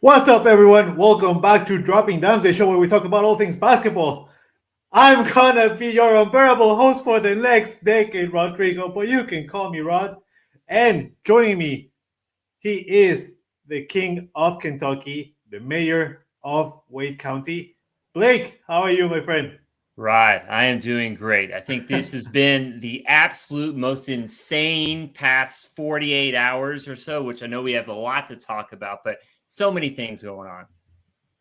What's up, everyone? Welcome back to Dropping Dimes, the show where we talk about all things basketball. I'm gonna be your unbearable host for the next decade, Rodrigo, but you can call me Rod. And joining me, he is the king of Kentucky, the mayor of Wade County. Blake, how are you, my friend? Right. I am doing great. I think this has been the absolute most insane past 48 hours or so, which I know we have a lot to talk about, but so many things going on.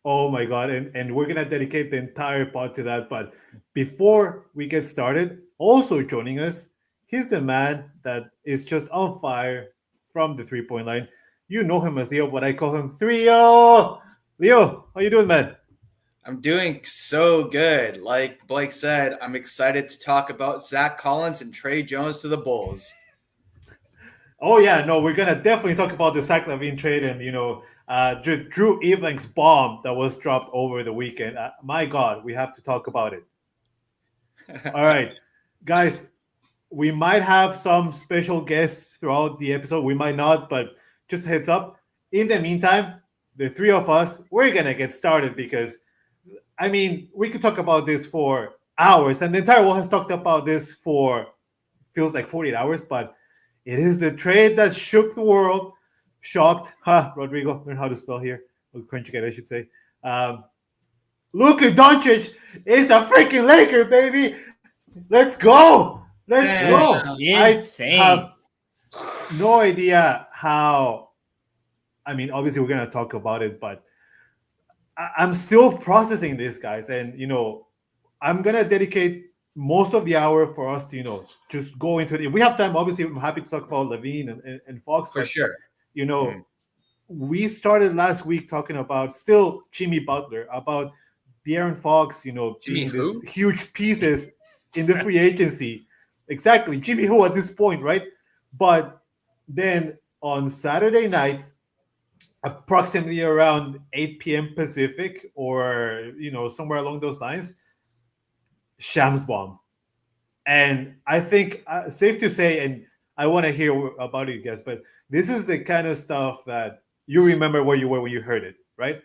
Oh my God. And we're going to dedicate the entire pod to that. But before we get started, also joining us, he's the man that is just on fire from the 3 point line. You know him as Leo, but I call him 3-0. Leo, how you doing, man? I'm doing so good. Like Blake said, I'm excited to talk about Zach Collins and Trey Jones to the Bulls. Oh, yeah. No, we're going to definitely talk about the Zach LaVine trade and, Drew Eveling's bomb that was dropped over the weekend. My God, we have to talk about it. All right, guys, we might have some special guests throughout the episode. We might not, but just a heads up. In the meantime, the three of us, we're going to get started because, I mean, we could talk about this for hours, and the entire world has talked about this for feels like 48 hours, but it is the trade that shook the world. Shocked. Rodrigo, learn how to spell here. Conjugate, I should say. Luka Doncic is a freaking Laker, baby. Let's go. Let's go. Insane. I have no idea how. I mean, obviously, we're going to talk about it, but I'm still processing this, guys. And, I'm going to dedicate most of the hour for us to, just go into it. If we have time, obviously, I'm happy to talk about Levine and Fox. For but, sure. We started last week talking about still Jimmy Butler, about De'Aaron Fox, being this huge pieces in the free agency. Exactly. Jimmy who at this point, right? But then on Saturday night, approximately around 8 p.m. Pacific or, somewhere along those lines, Shams bomb. And I think safe to say, and I want to hear about it, guys, but this is the kind of stuff that you remember where you were when you heard it, right?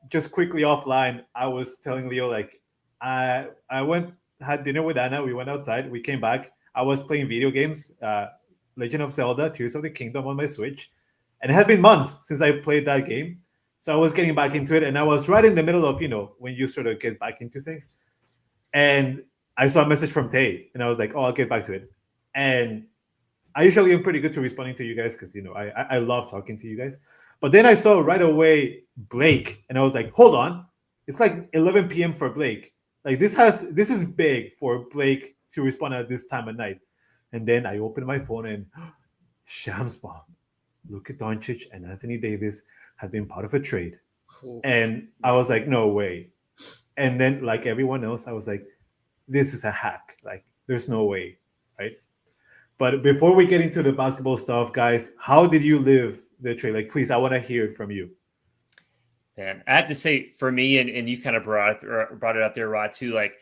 Just quickly offline, I was telling Leo, like, I went, had dinner with Anna. We went outside. We came back. I was playing video games, Legend of Zelda, Tears of the Kingdom on my Switch. And it had been months since I played that game. So I was getting back into it. And I was right in the middle of, when you sort of get back into things. And I saw a message from Tay, and I was like, "Oh, I'll get back to it." And I usually am pretty good to responding to you guys because I love talking to you guys. But then I saw right away Blake, and I was like, "Hold on, it's like 11 p.m. for Blake. Like this is big for Blake to respond at this time of night." And then I opened my phone and Shams bomb, Luka Doncic and Anthony Davis had been part of a trade, and I was like, "No way." And then, like everyone else, I was like, this is a hack. Like, there's no way, right? But before we get into the basketball stuff, guys, how did you live the trade? Like, please, I want to hear it from you. And I have to say, for me, and you kind of brought it up there, Rod, too. Like,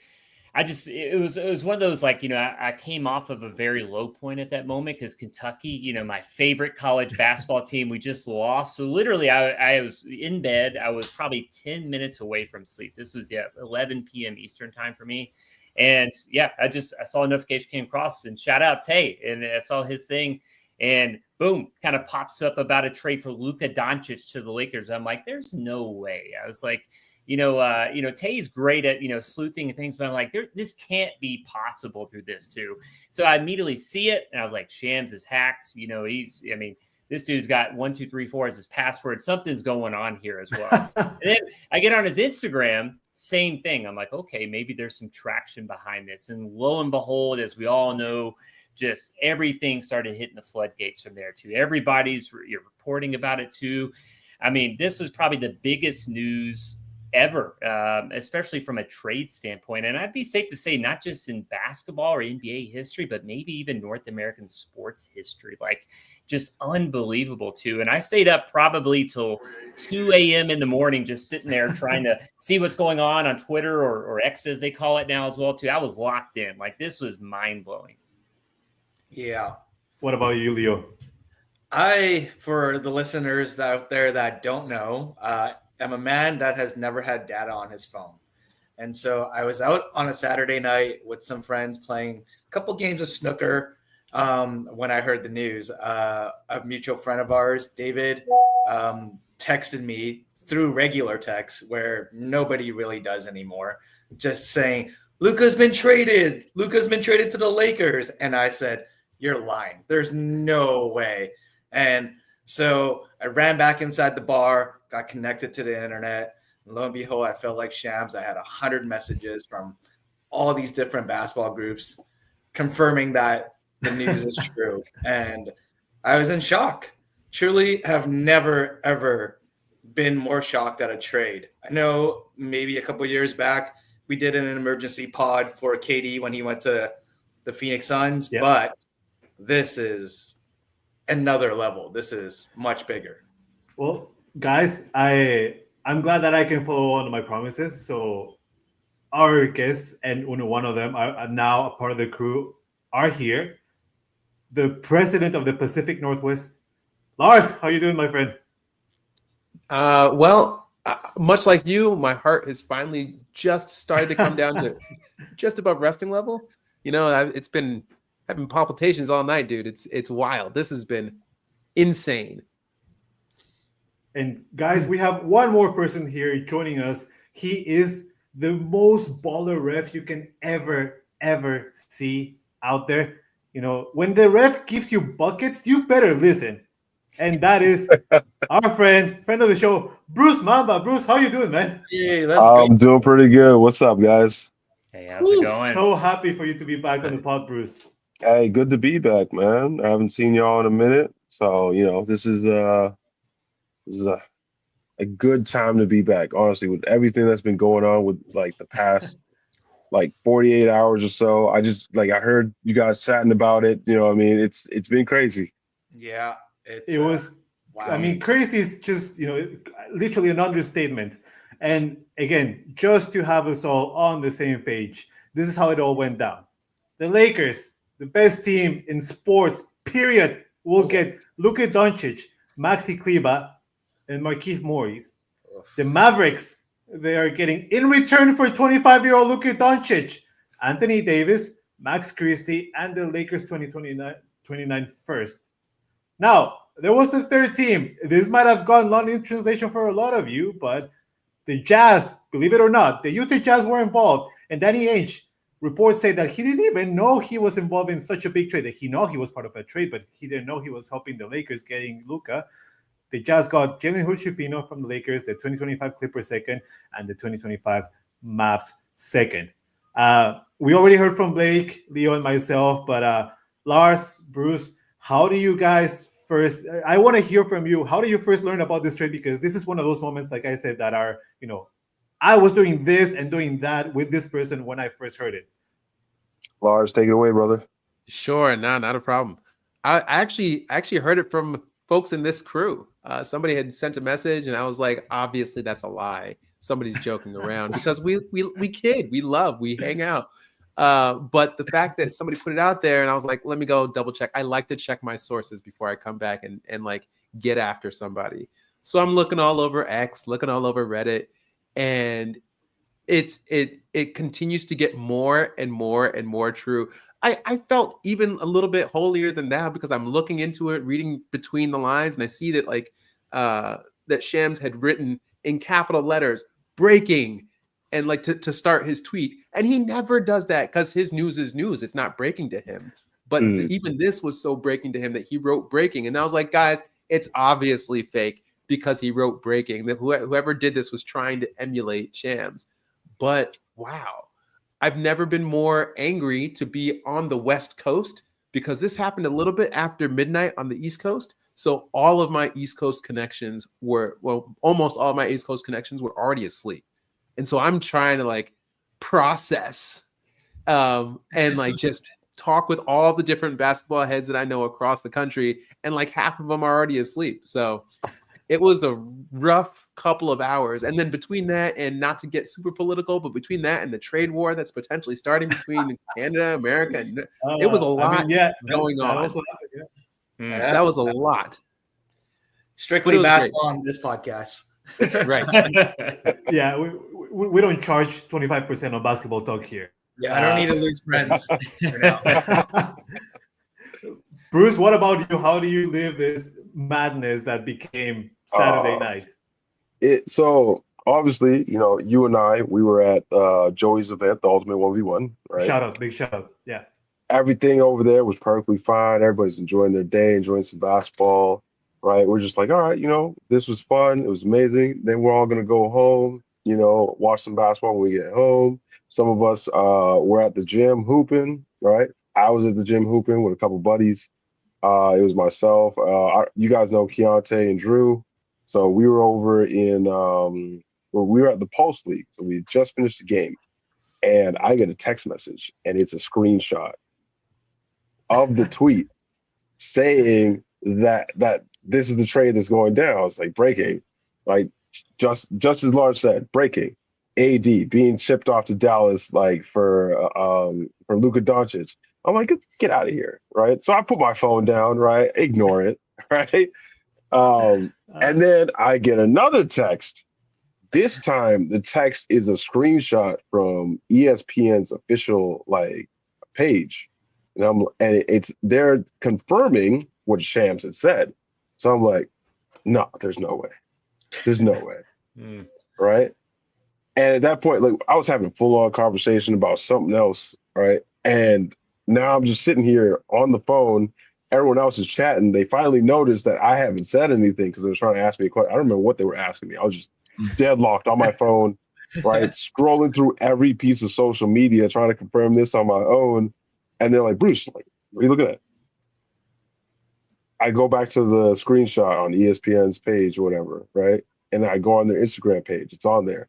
it was one of those, like, I came off of a very low point at that moment because Kentucky, my favorite college basketball team, we just lost. So literally I was in bed. I was probably 10 minutes away from sleep. This was 11 p.m. Eastern time for me. And I saw a notification came across, and shout out Tay, and I saw his thing, and boom, kind of pops up about a trade for Luka Doncic to the Lakers. I'm like, there's no way. I was like, Tay's great at, sleuthing and things, but I'm like, this can't be possible through this too. So I immediately see it, and I was like, Shams is hacked. This dude's got 1, 2, 3, 4 as his password. Something's going on here as well. And then I get on his Instagram, same thing. I'm like, okay, maybe there's some traction behind this. And lo and behold, as we all know, just everything started hitting the floodgates from there too. Everybody's reporting about it too. I mean, this was probably the biggest news ever, especially from a trade standpoint. And I'd be safe to say, not just in basketball or NBA history, but maybe even North American sports history. Like, just unbelievable too. And I stayed up probably till 2 a.m. in the morning, just sitting there trying to see what's going on Twitter or X as they call it now as well too. I was locked in. Like, this was mind blowing. Yeah. What about you, Leo? For the listeners out there that don't know, am a man that has never had data on his phone. And so I was out on a Saturday night with some friends playing a couple games of snooker when I heard the news. A mutual friend of ours, David, texted me through regular text where nobody really does anymore, just saying, Luka's been traded. Luka's been traded to the Lakers. And I said, you're lying. There's no way. And so I ran back inside the bar, got connected to the internet. And lo and behold, I felt like Shams. I had 100 messages from all these different basketball groups confirming that the news is true. And I was in shock. Truly have never, ever been more shocked at a trade. I know maybe a couple years back, we did an emergency pod for KD when he went to the Phoenix Suns, but this is another level. This is much bigger. Well, guys, I'm glad that I can follow on my promises. So our guests, and one of them are now a part of the crew, are here. The president of the Pacific Northwest, Lars. How you doing, my friend? Much like you, my heart has finally just started to come down to just above resting level. You know, I've been having palpitations all night, dude. It's wild. This has been insane. And guys, we have one more person here joining us. He is the most baller ref you can ever see out there. You know, when the ref gives you buckets, you better listen. And that is our friend of the show, Bruce Mamba. Bruce, how you doing, man? Hey, let's go. I'm doing pretty good. What's up, guys? Hey, how's it going? So happy for you to be back on the pod, Bruce. Hey, good to be back, man. I haven't seen y'all in a minute, so this is a good time to be back. Honestly, with everything that's been going on with like the past 48 hours or so, I heard you guys chatting about it. You know, what I mean, it's been crazy. Yeah. It was, wow. I mean, crazy is just, literally an understatement. And again, just to have us all on the same page, this is how it all went down. The Lakers, the best team in sports, period, will get Luka Doncic, Maxi Kleber, and Markieff Morris. The Mavericks, they are getting, in return for 25-year-old Luka Doncic, Anthony Davis, Max Christie, and the Lakers 2029 first. Now, there was a third team. This might have gone long in translation for a lot of you, but the Jazz, believe it or not, the Utah Jazz were involved. And Danny Ainge, reports say that he didn't even know he was involved in such a big trade. That he know he was part of a trade, but he didn't know he was helping the Lakers getting Luka. The Jazz got Jalen Hood-Schifino from the Lakers, the 2025 Clippers second, and the 2025 Mavs second. We already heard from Blake, Leo, and myself, but Lars, Bruce, how do you guys first? I want to hear from you. How do you first learn about this trade? Because this is one of those moments, like I said, that are, I was doing this and doing that with this person when I first heard it. Lars, take it away, brother. Sure, not a problem. I actually heard it from folks in this crew. Somebody had sent a message, and I was like, obviously that's a lie. Somebody's joking around because we kid, we love, we hang out. But the fact that somebody put it out there, and I was like, let me go double check. I like to check my sources before I come back and like get after somebody. So I'm looking all over X, looking all over Reddit, and it continues to get more and more and more true. I felt even a little bit holier than thou because I'm looking into it, reading between the lines, and I see that that Shams had written in capital letters, breaking, and like to start his tweet. And he never does that because his news is news. It's not breaking to him. But even this was so breaking to him that he wrote breaking. And I was like, guys, it's obviously fake because he wrote breaking. That whoever did this was trying to emulate Shams. But wow, I've never been more angry to be on the West Coast because this happened a little bit after midnight on the East Coast. So all of my East Coast connections almost all of my East Coast connections were already asleep. And so I'm trying to like process and like just talk with all the different basketball heads that I know across the country. And like half of them are already asleep. So it was a rough couple of hours. And then between that, and not to get super political, but between that and the trade war that's potentially starting between Canada, America, and it was a lot going on. Also happened, yeah. Yeah. That was a lot. Strictly But it was basketball on this podcast. Right. Yeah, we don't charge 25% on basketball talk here. Yeah, I don't need to lose friends for now. Bruce, what about you? How do you live this madness that became Saturday night? So obviously, you and I, we were at Joey's event, the Ultimate 1v1, right? Big shout out. Yeah. Everything over there was perfectly fine. Everybody's enjoying their day, enjoying some basketball, right? We're just like, all right, this was fun. It was amazing. Then we're all gonna go home, watch some basketball when we get home. Some of us were at the gym hooping, right? I was at the gym hooping with a couple buddies. It was myself. You guys know Keontae and Drew. So we were over we were at the Pulse League. So we just finished the game. And I get a text message, and it's a screenshot of the tweet saying that this is the trade that's going down. It's like breaking, like just as Lars said, breaking. AD being shipped off to Dallas, like for Luka Doncic. I'm like, get out of here, right? So I put my phone down, right? Ignore it, right? And then I get another text. This time, the text is a screenshot from ESPN's official page, and they're confirming what Shams had said. So I'm like, no, there's no way, right? And at that point, I was having a full-on conversation about something else, right? And now I'm just sitting here on the phone. Everyone else is chatting. They finally noticed that I haven't said anything because they were trying to ask me a question. I don't remember what they were asking me. I was just deadlocked on my phone, right? Scrolling through every piece of social media, trying to confirm this on my own. And they're like, Bruce, what are you looking at? I go back to the screenshot on ESPN's page or whatever, right? And I go on their Instagram page. It's on there.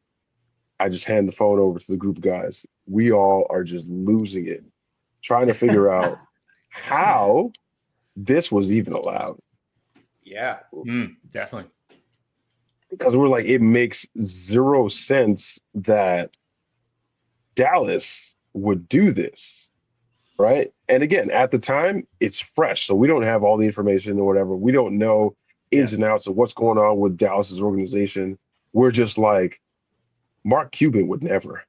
I just hand the phone over to the group of guys. We all are just losing it, trying to figure out how this was even allowed. Yeah. Definitely. Because we're like, it makes zero sense that Dallas would do this, right? And again, at the time, it's fresh. So we don't have all the information or whatever. We don't know ins and outs of what's going on with Dallas's organization. We're just like, Mark Cuban would never.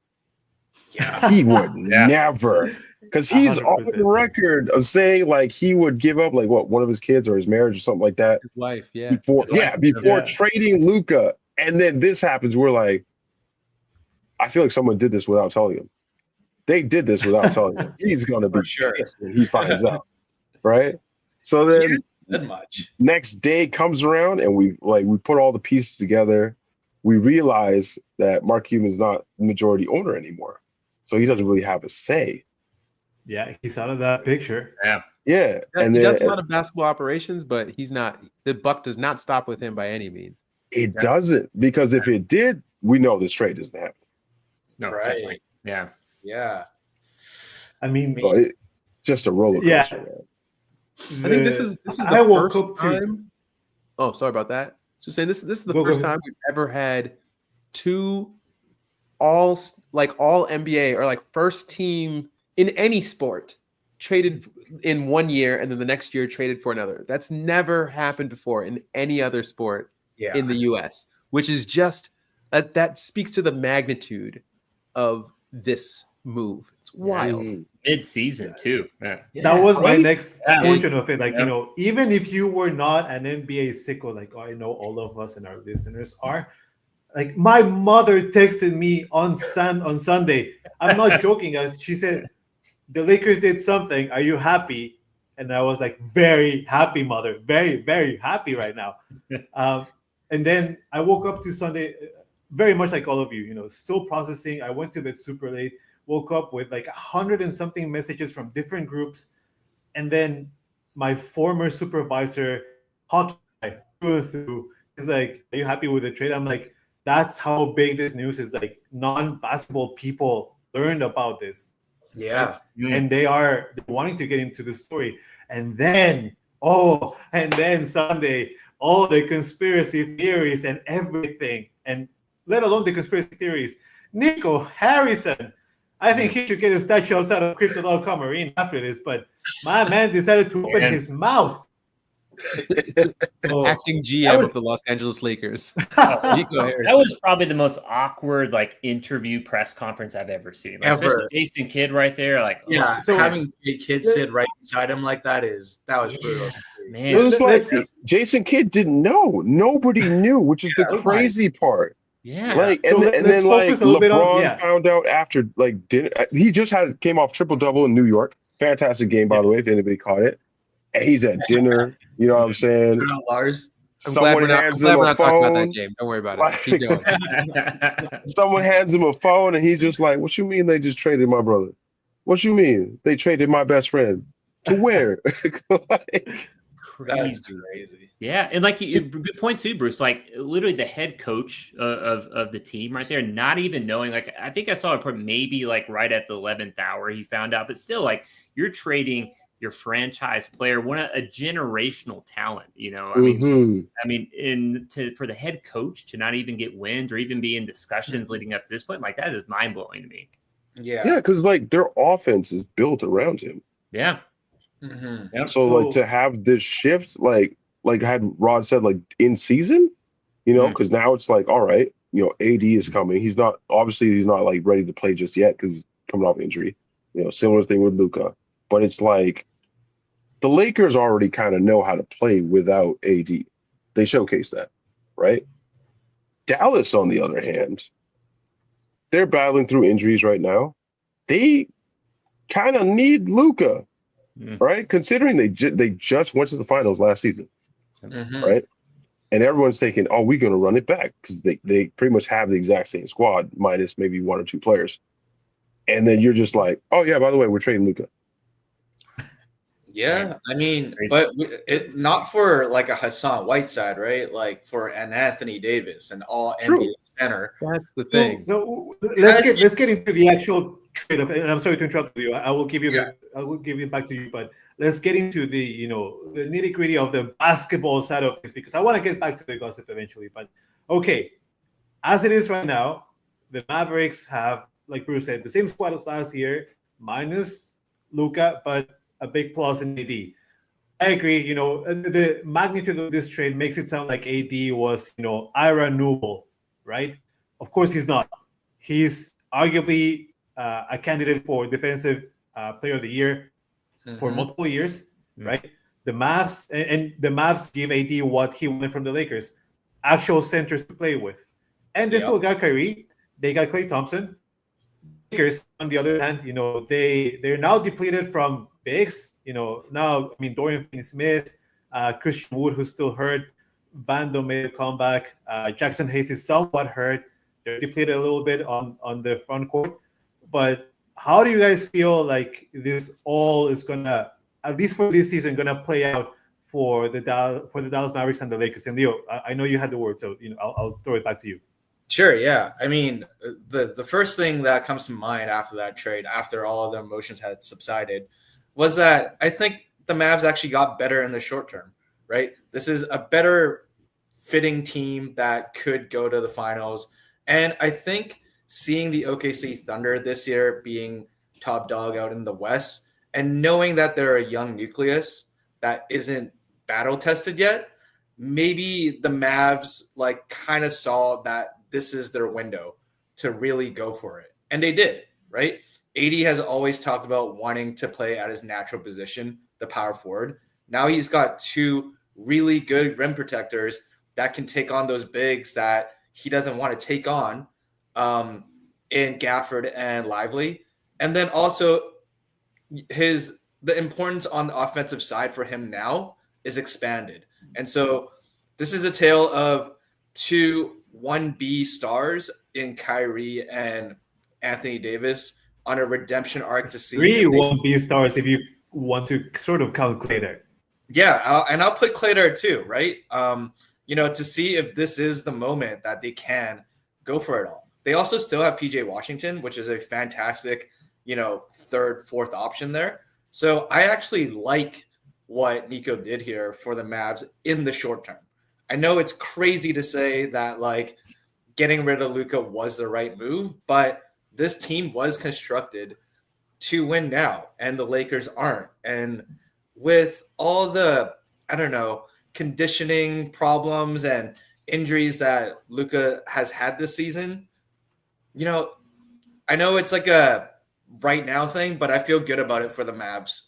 Yeah. He would never. Because he's 100%. on the record of saying he would give up one of his kids or his marriage or something like that. His wife, yeah. Before trading Luka. And then this happens. We're like, I feel like someone did this without telling him. They did this without telling him. He's gonna be pissed when he finds out. Right? So then next day comes around and we put all the pieces together. We realize that Mark Cuban is not the majority owner anymore. So he doesn't really have a say. Yeah, he's out of that picture. Yeah. Yeah. And he does a lot of basketball operations, but he's not. The buck does not stop with him by any means. It doesn't, because if it did, we know this trade doesn't happen. No, Right. definitely. Yeah. Yeah. I mean, So it's just a roller coaster. Yeah. Man. I think this is the first time. Oh, sorry about that. Just saying this is the first time we've ever had two all NBA or first team in any sport traded in 1 year and then the next year traded for another. That's never happened before in any other sport in the US, which is just that speaks to the magnitude of this move. It's wild. Mid-season too. Yeah. That was my next portion of it. Even if you were not an NBA sicko, I know all of us and our listeners are, my mother texted me on Sunday. I'm not joking, guys. She said, the Lakers did something. Are you happy? And I was like, very happy, mother. Very, very happy right now. And then I woke up to Sunday, very much like all of you, still processing. I went to bed super late, woke up with 100 and something messages from different groups. And then my former supervisor, hockey guy, through, is like, are you happy with the trade? I'm like, that's how big this news is. Non-basketball people learned about this. Yeah. And they're wanting to get into the story. And then Sunday, all the conspiracy theories and everything, and let alone the conspiracy theories. Nico Harrison, I think he should get a statue outside of Crypto.com arena after this, but my man decided to open his mouth Oh, Acting that GM was- of the Los Angeles Lakers. Oh, Nico that Harrison. was probably the most awkward like interview press conference I've ever seen. Like, Ever. especially Jason Kidd right there. Like, Yeah, oh, So- having a kid sit right beside him like that was yeah, brutal. man. It was like Let's- Jason Kidd didn't know. Nobody knew, which is the nobody. crazy part. Yeah. Like, So and let's then like focus a little bit on- LeBron yeah. found out after like he just came off triple-double in New York. Fantastic game, by the way, if anybody caught it. And he's at dinner. You know what I'm saying? Bruno Lars. I'm glad we're Someone hands him not a talking about that phone. game. Don't worry about it. Like- Keep going. Someone hands him a phone, and he's just like, "What you mean they just traded my brother? What you mean they traded my best friend to where?" Like, That's Crazy. crazy. Yeah, and like good point too, Bruce. Like literally the head coach of the team right there, not even knowing. Like I think I saw a report maybe like right at the 11th hour he found out, but still like you're trading your franchise player, a generational talent. You know, mhm. I mean, for the head coach to not even get wind or even be in discussions leading up to this point, like that is mind blowing to me. Yeah. Because like their offense is built around him. Yeah. Mhm. Yep. So like to have this shift, like had Rod said, like in season, because now it's like, all right, AD is coming. He's not like ready to play just yet because he's coming off injury. Similar thing with Luka, but it's like the Lakers already kind of know how to play without AD. They showcase that, right? Dallas, on the other hand, they're battling through injuries right now. They kind of need Luka. Right, considering they just went to the finals last season, Mhm. right? And everyone's thinking, "Oh, we're going to run it back," because they pretty much have the exact same squad minus maybe one or two players. And then you're just like, "Oh yeah, by the way, we're trading Luka." Yeah, I mean, Crazy. but it not for like a Hassan Whiteside, right? Like for an Anthony Davis, an all True. NBA center. That's the thing. So let's get into the actual trade of. And I'm sorry to interrupt you. I will give you I will give it back to you. But let's get into the the nitty gritty of the basketball side of this because I want to get back to the gossip eventually. But okay, as it is right now, the Mavericks have, like Bruce said, the same squad as last year, minus Luka, but a big plus in AD. I agree. The magnitude of this trade makes it sound like AD was, Ira Newell, right? Of course, he's not. He's arguably a candidate for Defensive Player of the Year for Mhm. multiple years, right? The Mavs and the Mavs give AD what he wanted from the Lakers, actual centers to play with, and they still got Kyrie. They got Klay Thompson. Lakers, on the other hand, they're now depleted from bigs. Now Dorian Finney-Smith, Christian Wood, who's still hurt. Vando made a comeback. Jackson Hayes is somewhat hurt. They're depleted a little bit on the front court. But how do you guys feel like this all is gonna, at least for this season, gonna play out for the Dallas Mavericks and the Lakers? And Leo, I know you had the word, so I'll throw it back to you. Sure, yeah. I mean, the first thing that comes to mind after that trade, after all of the emotions had subsided, was that I think the Mavs actually got better in the short term, right? This is a better fitting team that could go to the finals. And I think seeing the OKC Thunder this year being top dog out in the West and knowing that they're a young nucleus that isn't battle tested yet, maybe the Mavs kind of saw that this is their window to really go for it. And they did, right? AD has always talked about wanting to play at his natural position, the power forward. Now he's got two really good rim protectors that can take on those bigs that he doesn't want to take on in Gafford and Lively. And then also the importance on the offensive side for him now is expanded. And so this is a tale of two 1B stars in Kyrie and Anthony Davis on a redemption arc to see. 3 1B stars if you want to sort of count Klay there. Yeah, I'll put Klay there too, right? To see if this is the moment that they can go for it all. They also still have PJ Washington, which is a fantastic, third, fourth option there. So I actually like what Nico did here for the Mavs in the short term. I know it's crazy to say that getting rid of Luka was the right move, but this team was constructed to win now, and the Lakers aren't. And with all the I don't know, conditioning problems and injuries that Luka has had this season, I know it's like a right now thing, but I feel good about it for the Mavs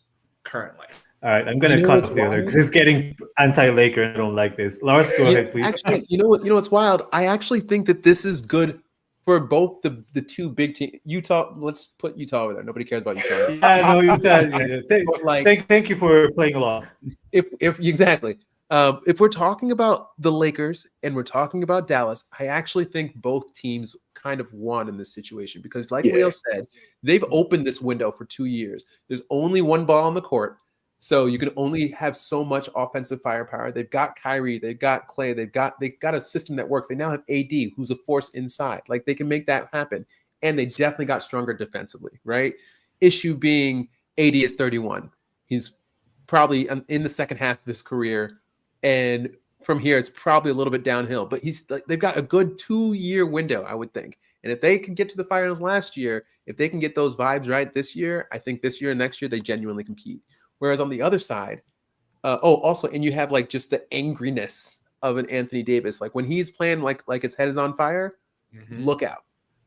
currently. All right, I'm gonna cut off the other because it's getting anti-Laker. I don't like this. Lars, go ahead, please. Actually, you know what's wild? I actually think that this is good for both the two big teams. Utah, let's put Utah over there. Nobody cares about Utah. Yeah, no, Utah. Thank you for playing along. If exactly. If we're talking about the Lakers and we're talking about Dallas, I actually think both teams kind of won in this situation because, like Leo said, they've opened this window for 2 years. There's only one ball on the court, so you can only have so much offensive firepower. They've got Kyrie, they've got Clay, they've got a system that works. They now have AD, who's a force inside. Like they can make that happen, and they definitely got stronger defensively. Right? Issue being AD is 31. He's probably in the second half of his career. And from here, it's probably a little bit downhill. But they've got a good 2-year window, I would think. And if they can get to the finals last year, if they can get those vibes right this year, I think this year and next year they genuinely compete. Whereas on the other side, also, and you have like just the angriness of an Anthony Davis. Like when he's playing like his head is on fire, look out.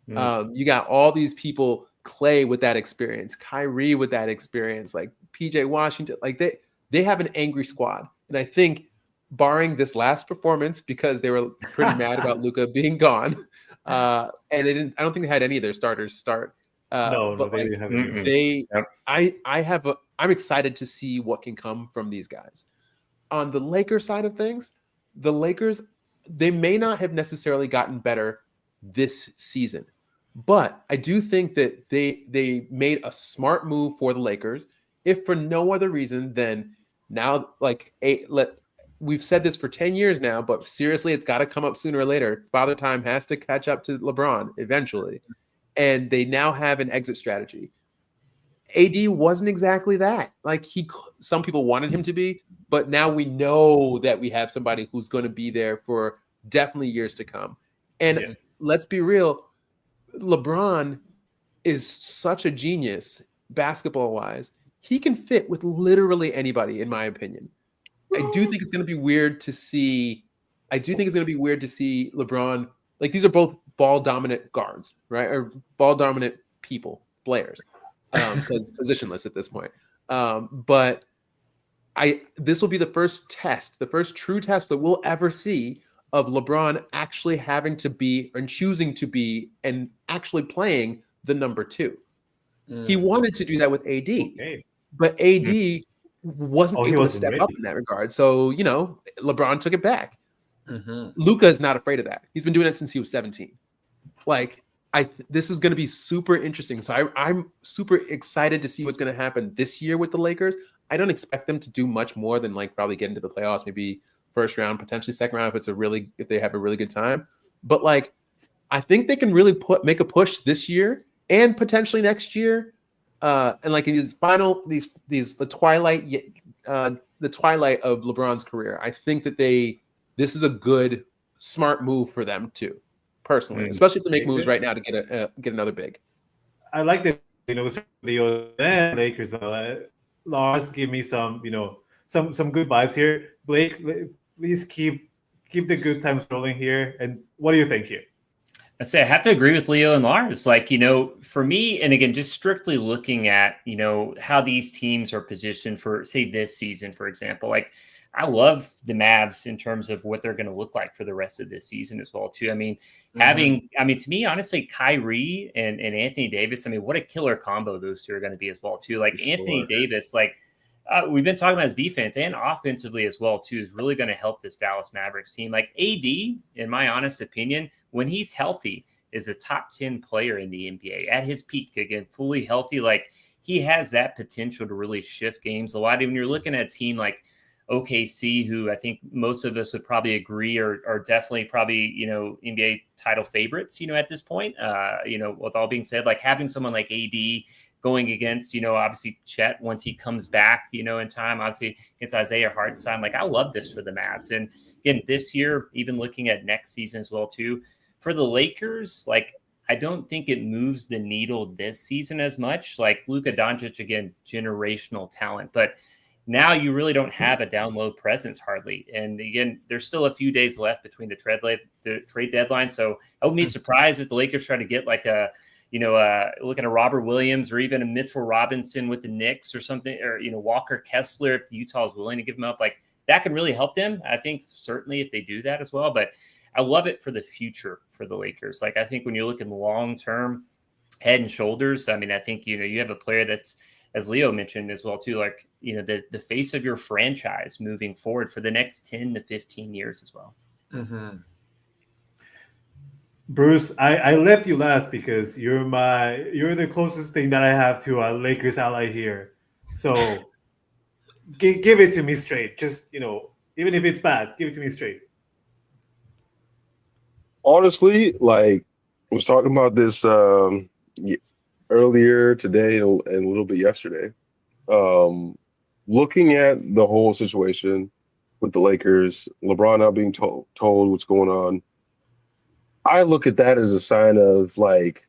You got all these people, Clay with that experience, Kyrie with that experience, like PJ Washington, like they have an angry squad. And I think barring this last performance, because they were pretty mad about Luka being gone, and I don't think they had any of their starters start. No, but they didn't have I'm excited to see what can come from these guys. On the Lakers side of things, the Lakers, they may not have necessarily gotten better this season, but I do think that they made a smart move for the Lakers, if for no other reason than now, we've said this for 10 years now, but seriously, it's got to come up sooner or later. Father Time has to catch up to LeBron eventually. And they now have an exit strategy. AD wasn't exactly that. Like some people wanted him to be, but now we know that we have somebody who's going to be there for definitely years to come. And let's be real, LeBron is such a genius basketball-wise. He can fit with literally anybody, in my opinion. I do think it's going to be weird to see. LeBron. Like these are both ball dominant guards, right? Or ball dominant players, because positionless at this point. But this will be the first true test that we'll ever see of LeBron actually having to be and choosing to be and actually playing the number 2. He wanted to do that with AD, but AD wasn't able to step up in that regard. So, LeBron took it back. Luka is not afraid of that. He's been doing it since he was 17. Like, this is going to be super interesting. So I'm super excited to see what's going to happen this year with the Lakers. I don't expect them to do much more than like probably get into the playoffs, maybe first round, potentially second round if they have a really good time. But like, I think they can really make a push this year and potentially next year. And like in these final, the twilight of LeBron's career, I think that this is a good, smart move for them too, personally, especially if they make moves right now to get another big. I like that, the Lakers. Lars, give me some, some good vibes here. Blake, please keep the good times rolling here. And what do you think here? I'd say I have to agree with Leo and Lars. Like, for me, and again, just strictly looking at, how these teams are positioned for, say, this season, for example, like I love the Mavs in terms of what they're going to look like for the rest of this season as well, too. I mean, to me, honestly, Kyrie and Anthony Davis, what a killer combo those two are going to be as well, too. Like Anthony Davis, like, we've been talking about his defense and offensively as well, too, is really going to help this Dallas Mavericks team. Like AD, in my honest opinion, when he's healthy, is a top 10 player in the NBA at his peak. Again, fully healthy. Like he has that potential to really shift games a lot. And when you're looking at a team like OKC, who I think most of us would probably agree are definitely probably, NBA title favorites, at this point, with all being said, like having someone like AD going against, obviously Chet once he comes back, in time, obviously against Isaiah Hartenstein. Like I love this for the Mavs. And again, this year, even looking at next season as well, too, for the Lakers, like I don't think it moves the needle this season as much. Like Luka Doncic, again, generational talent, but Now you really don't have a down low presence hardly. And again, there's still a few days left between the trade deadline. So I wouldn't be surprised if the Lakers try to get like looking at Robert Williams or even a Mitchell Robinson with the Knicks or something, or, Walker Kessler, if Utah is willing to give him up, like that can really help them. I think certainly if they do that as well, but I love it for the future for the Lakers. Like, I think when you're looking long-term, head and shoulders, I mean, I think, you have a player that's, as Leo mentioned as well too, like, the face of your franchise moving forward for the next 10 to 15 years as well. Mm-hmm. Bruce, I left you last because you're the closest thing that I have to a Lakers ally here. So give it to me straight. Just, even if it's bad, give it to me straight. Honestly, like I was talking about this earlier today and a little bit yesterday. Looking at the whole situation with the Lakers, LeBron not being told what's going on, I look at that as a sign of like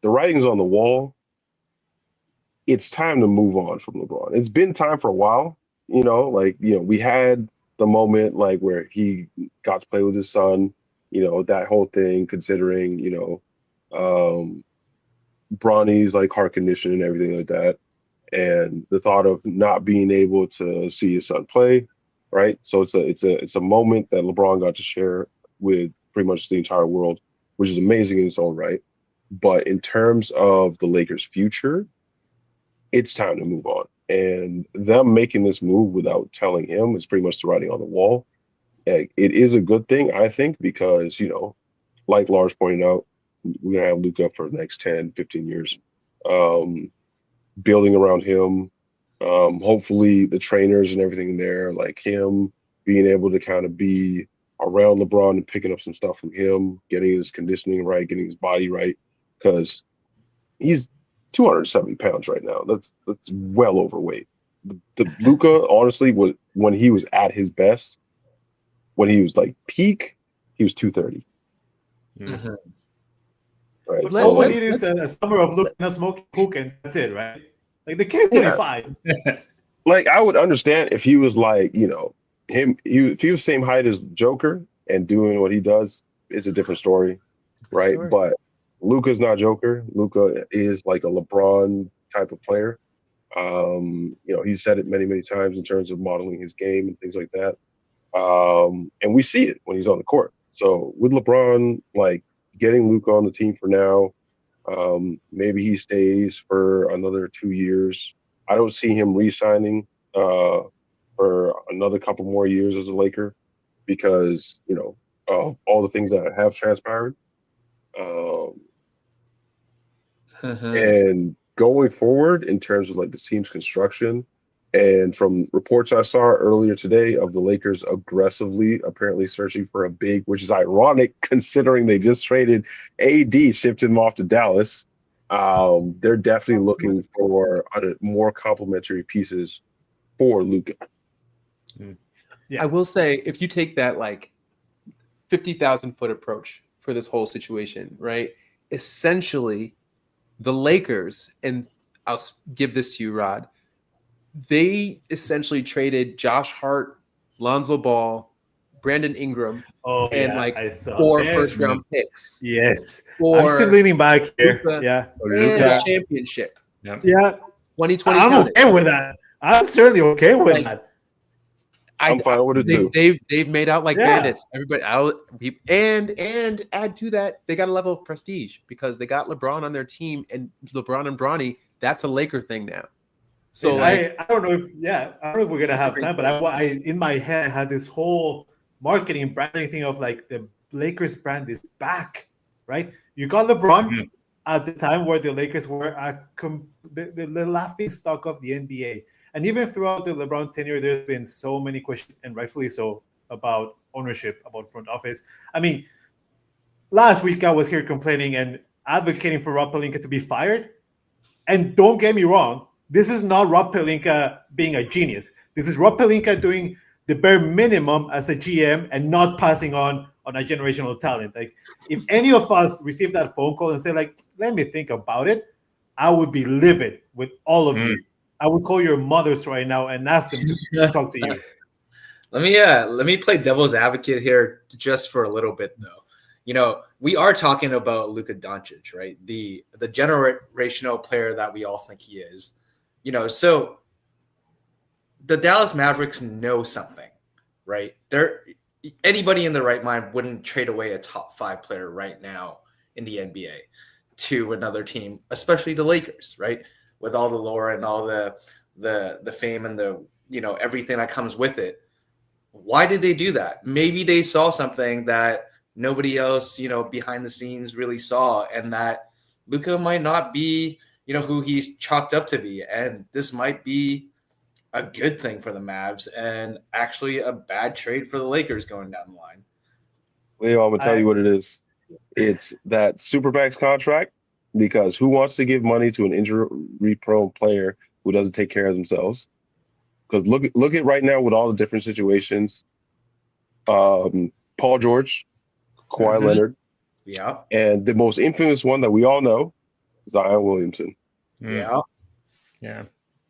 the writing's on the wall. It's time to move on from LeBron. It's been time for a while, we had the moment like where he got to play with his son, that whole thing, considering, Bronny's like heart condition and everything like that. And the thought of not being able to see his son play, right? So it's a moment that LeBron got to share with pretty much the entire world, which is amazing in its own right. But in terms of the Lakers' future, it's time to move on. And them making this move without telling him is pretty much the writing on the wall. It is a good thing, I think, because, like Lars pointed out, we're going to have Luka for the next 10, 15 years. Building around him, hopefully the trainers and everything there, like him being able to kind of be around LeBron and picking up some stuff from him, getting his conditioning right, getting his body right, because he's 270 pounds right now. That's well overweight. The Luka, honestly, when he was at his best, when he was like peak, he was 230. Mm-hmm. Right. But all we need is a summer of Luka not smoking hook, and that's it, right? Like the kid is 25. Like I would understand if he was like, if he was same height as Joker and doing what he does, it's a different story, right? But Luka's not Joker. Luka is like a LeBron type of player. He's said it many, many times in terms of modeling his game and things like that. And we see it when he's on the court. So with LeBron, like getting Luka on the team for now, maybe he stays for another 2 years. I don't see him re-signing for another couple more years as a Laker because, of all the things that have transpired. And going forward in terms of like the team's construction, and from reports I saw earlier today of the Lakers aggressively apparently searching for a big, which is ironic considering they just traded AD, shipped him off to Dallas. They're definitely looking for more complementary pieces for Luka. Yeah. I will say, if you take that like 50,000-foot approach for this whole situation, right? Essentially, the Lakers, and I'll give this to you, Rod, they essentially traded Josh Hart, Lonzo Ball, Brandon Ingram, and 4 first-round picks. Yes. I'm still leaning back here. Luka, and a championship. Yeah. 2020. I'm okay with that. I'm certainly okay with that. I'm fine with it too. They've made out like bandits. Everybody out, and add to that, they got a level of prestige because they got LeBron on their team, and LeBron and Bronny. That's a Laker thing now. So I don't know if we're gonna have time, but I in my head I had this whole marketing branding thing of like the Lakers brand is back, right? You got LeBron at the time where the Lakers were the laughing stock of the NBA. And even throughout the LeBron tenure, there's been so many questions, and rightfully so, about ownership, about front office. I mean, last week I was here complaining and advocating for Rob Pelinka to be fired. And don't get me wrong, this is not Rob Pelinka being a genius. This is Rob Pelinka doing the bare minimum as a GM and not passing on a generational talent. Like, if any of us received that phone call and said, like, let me think about it, I would be livid with all of you. I would call your mothers right now and ask them to talk to you. Let me play devil's advocate here just for a little bit, though. You know, we are talking about Luka Doncic, right? The generational player that we all think he is. You know, so the Dallas Mavericks know something, right? Anybody in their right mind wouldn't trade away a top 5 player right now in the NBA to another team, especially the Lakers, right? With all the lore and all the fame and the, you know, everything that comes with it. Why did they do that? Maybe they saw something that nobody else, you know, behind the scenes really saw, and that Luka might not be, you know, who he's chalked up to be. And this might be a good thing for the Mavs and actually a bad trade for the Lakers going down the line. Leo, I'm gonna tell you what it is. It's that Supermax contract, because who wants to give money to an injury-prone player who doesn't take care of themselves? Because look at right now with all the different situations. Paul George, Kawhi Leonard, Yeah, and the most infamous one that we all know, Zion Williamson. yeah.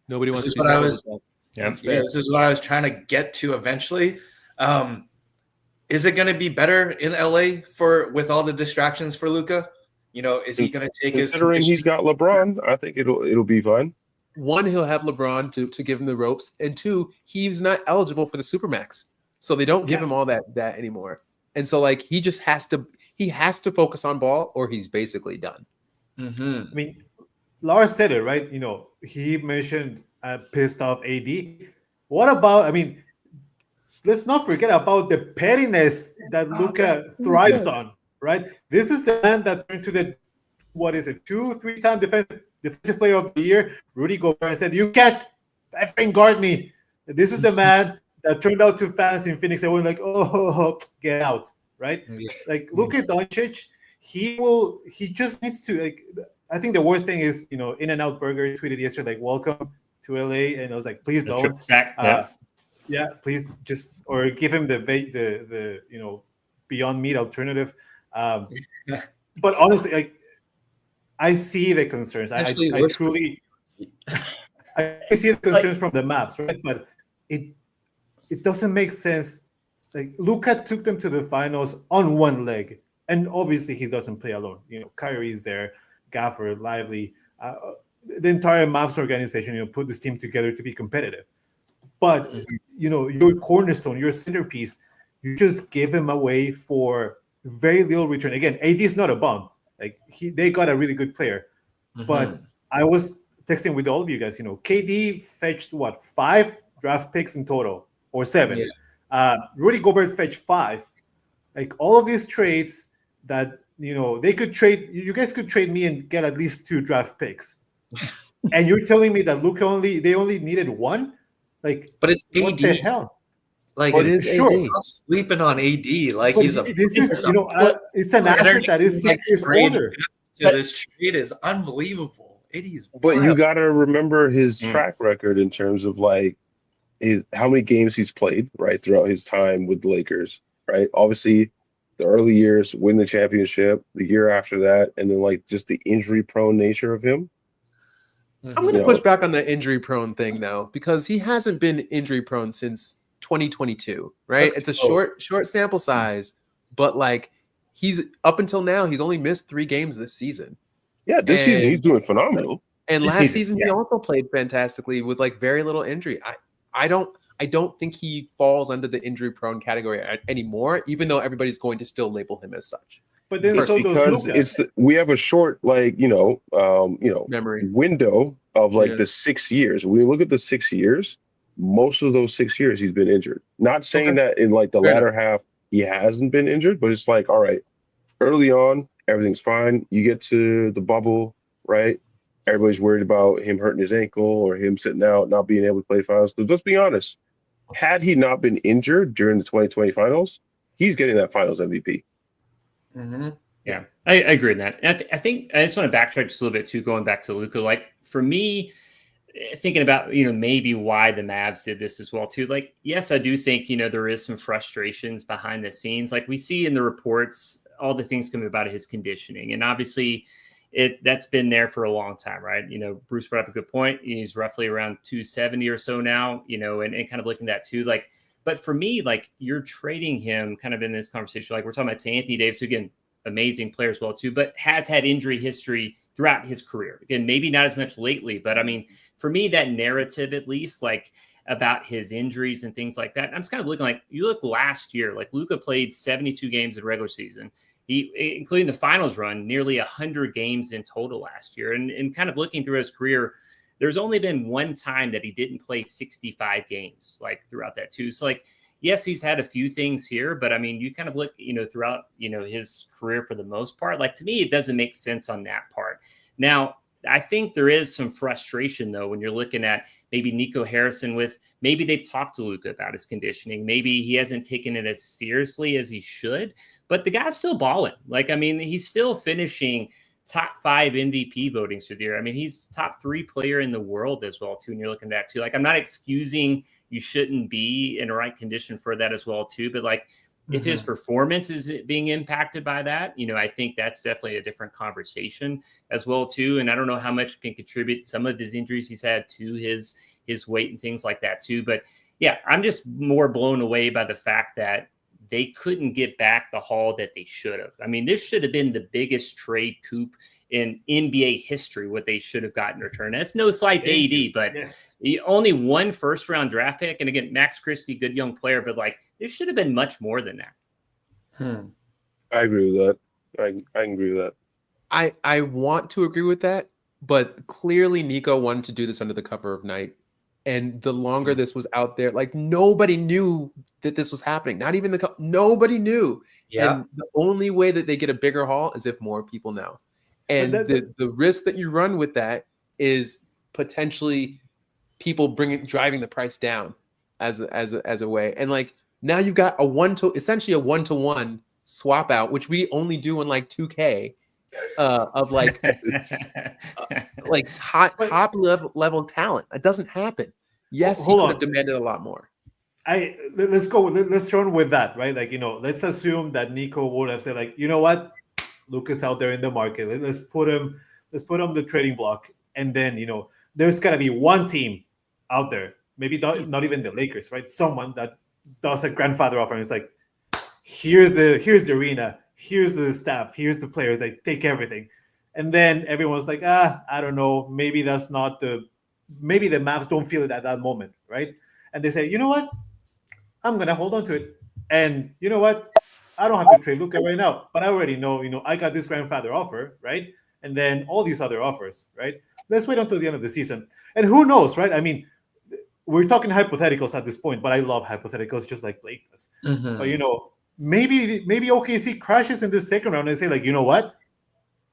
Nobody wants This is to be what I saddled was. with that. Yeah, this is what I was trying to get to eventually. Is it going to be better in LA with all the distractions for Luka? You know, is he going to take his Considering he's got LeBron, I think it'll be fine. One, he'll have LeBron to give him the ropes, and two, he's not eligible for the Supermax, so they don't give him all that anymore. And so, like, he just has to focus on ball, or he's basically done. Mm-hmm. I mean, Lars said it, right? You know, he mentioned pissed off AD. What about, I mean, let's not forget about the pettiness that Luka thrives on, right? This is the man that turned to the, 2-3-time defensive player of the year, Rudy Gobert, and said, "You can't effing guard me." This is the man that turned out to fans in Phoenix that were like, "Oh, get out," right? Yeah. Like, Luka Doncic, he just needs to, like, I think the worst thing is, you know, In-N-Out Burger tweeted yesterday, like, "Welcome to LA," and I was like, please don't. Yeah, please just, or give him the you know, Beyond Meat alternative. But honestly, like, I see the concerns. I truly I see the concerns from the Mavs, right? But it doesn't make sense. Like, Luka took them to the finals on one leg, and obviously he doesn't play alone. You know, Kyrie's there, Gaffer, Lively, the entire Mavs organization, you know, put this team together to be competitive. But, you know, your cornerstone, your centerpiece, you just give him away for very little return. Again, AD is not a bum. Like, they got a really good player. But I was texting with all of you guys, you know, KD fetched 5 draft picks in total, or 7. Rudy Gobert fetched 5. Like, all of these trades that, you know, they could trade, you guys could trade me and get at least 2 draft picks. And you're telling me that they only needed 1? Like, but it's what AD. the hell? Like, it is sure. AD. I'm not sleeping on AD. Like, But he's this is, you know, it's an asset that is 6 years older. This trade is unbelievable. AD is But wild. you got to remember his track record in terms of, like, how many games he's played, right, throughout his time with the Lakers, right? Obviously, the early years, win the championship, the year after that, and then, like, just the injury-prone nature of him. I'm going to push back on the injury-prone thing, though, because he hasn't been injury-prone since 2022, right? It's a short sample size, but, like, he's up until now, he's only missed 3 games this season. Yeah, this season he's doing phenomenal. And last season he also played fantastically with, like, very little injury. I don't think he falls under the injury-prone category anymore, even though everybody's going to still label him as such. But then so does Luka. We have a short, like, memory window of, like, the 6 years. When you look at the 6 years, most of those 6 years he's been injured. Not saying that in, like, the latter half he hasn't been injured, but it's like, all right, early on everything's fine. You get to the bubble, right? Everybody's worried about him hurting his ankle or him sitting out, not being able to play finals. Because let's be honest, had he not been injured during the 2020 finals, he's getting that finals MVP. Yeah, I agree with that. And I think I just want to backtrack just a little bit too, going back to Luka. Like, for me, thinking about, you know, maybe why the Mavs did this as well too. Like, yes, I do think, you know, there is some frustrations behind the scenes. Like, we see in the reports all the things coming about his conditioning, and obviously, that's been there for a long time, right? Bruce brought up a good point. He's roughly around 270 or so now, and kind of looking at that too. Like, but for me, like, you're trading him kind of in this conversation. Like, we're talking about Anthony Davis, who, again, amazing player as well too, but has had injury history throughout his career. Again, maybe not as much lately, but I mean, for me, that narrative, at least, like, about his injuries and things like that, I'm just kind of looking like, you look last year, like, Luka played 72 games in regular season. He, including the finals run, nearly 100 games in total last year. And kind of looking through his career, there's only been one time that he didn't play 65 games, like, throughout that too. So, like, yes, he's had a few things here, but I mean, you kind of look, throughout, his career for the most part, like, to me, it doesn't make sense on that part. Now, I think there is some frustration, though, when you're looking at maybe Nico Harrison maybe they've talked to Luka about his conditioning. Maybe he hasn't taken it as seriously as he should, but the guy's still balling. Like, I mean, he's still finishing top 5 MVP votings through the year. I mean, he's top 3 player in the world as well, too. And you're looking at that, too. Like, I'm not excusing you shouldn't be in the right condition for that as well, too. But, like, if his performance is being impacted by that, I think that's definitely a different conversation as well, too. And I don't know how much can contribute some of his injuries he's had to his weight and things like that, too. But, yeah, I'm just more blown away by the fact that they couldn't get back the haul that they should have. I mean, this should have been the biggest trade coup in NBA history, what they should have gotten in return. That's no slight to AD, but only one first-round draft pick. And again, Max Christie, good young player, but, like, there should have been much more than that. I agree with that. I agree with that. I want to agree with that, but clearly Nico wanted to do this under the cover of night. And the longer this was out there, like, nobody knew that this was happening. Not even nobody knew. Yeah. And the only way that they get a bigger haul is if more people know. And the risk that you run with that is potentially people driving the price down as a way. And, like, now you've got essentially a 1-to-1 swap out, which we only do in, like, 2K, of, like, like top level talent. That doesn't happen. Yes, he could have demanded a lot more. Let's run with that, right? Like, let's assume that Nico would have said, like, you know what, Luka's out there in the market. Let's put him the trading block, and then there's gotta be one team out there, maybe not even the Lakers, right? Someone that does a grandfather offer, and it's like, here's the arena, here's the staff, here's the players, they take everything, and then everyone's like, I don't know, maybe that's not maybe the Mavs don't feel it at that moment, right? And they say, you know what, I'm gonna hold on to it, and you know what, I don't have to trade Luka right now, but I already know, I got this grandfather offer, right? And then all these other offers, right? Let's wait until the end of the season. And who knows, right? I mean, we're talking hypotheticals at this point, but I love hypotheticals just like Blake does. But, maybe OKC crashes in this second round and say, like, you know what?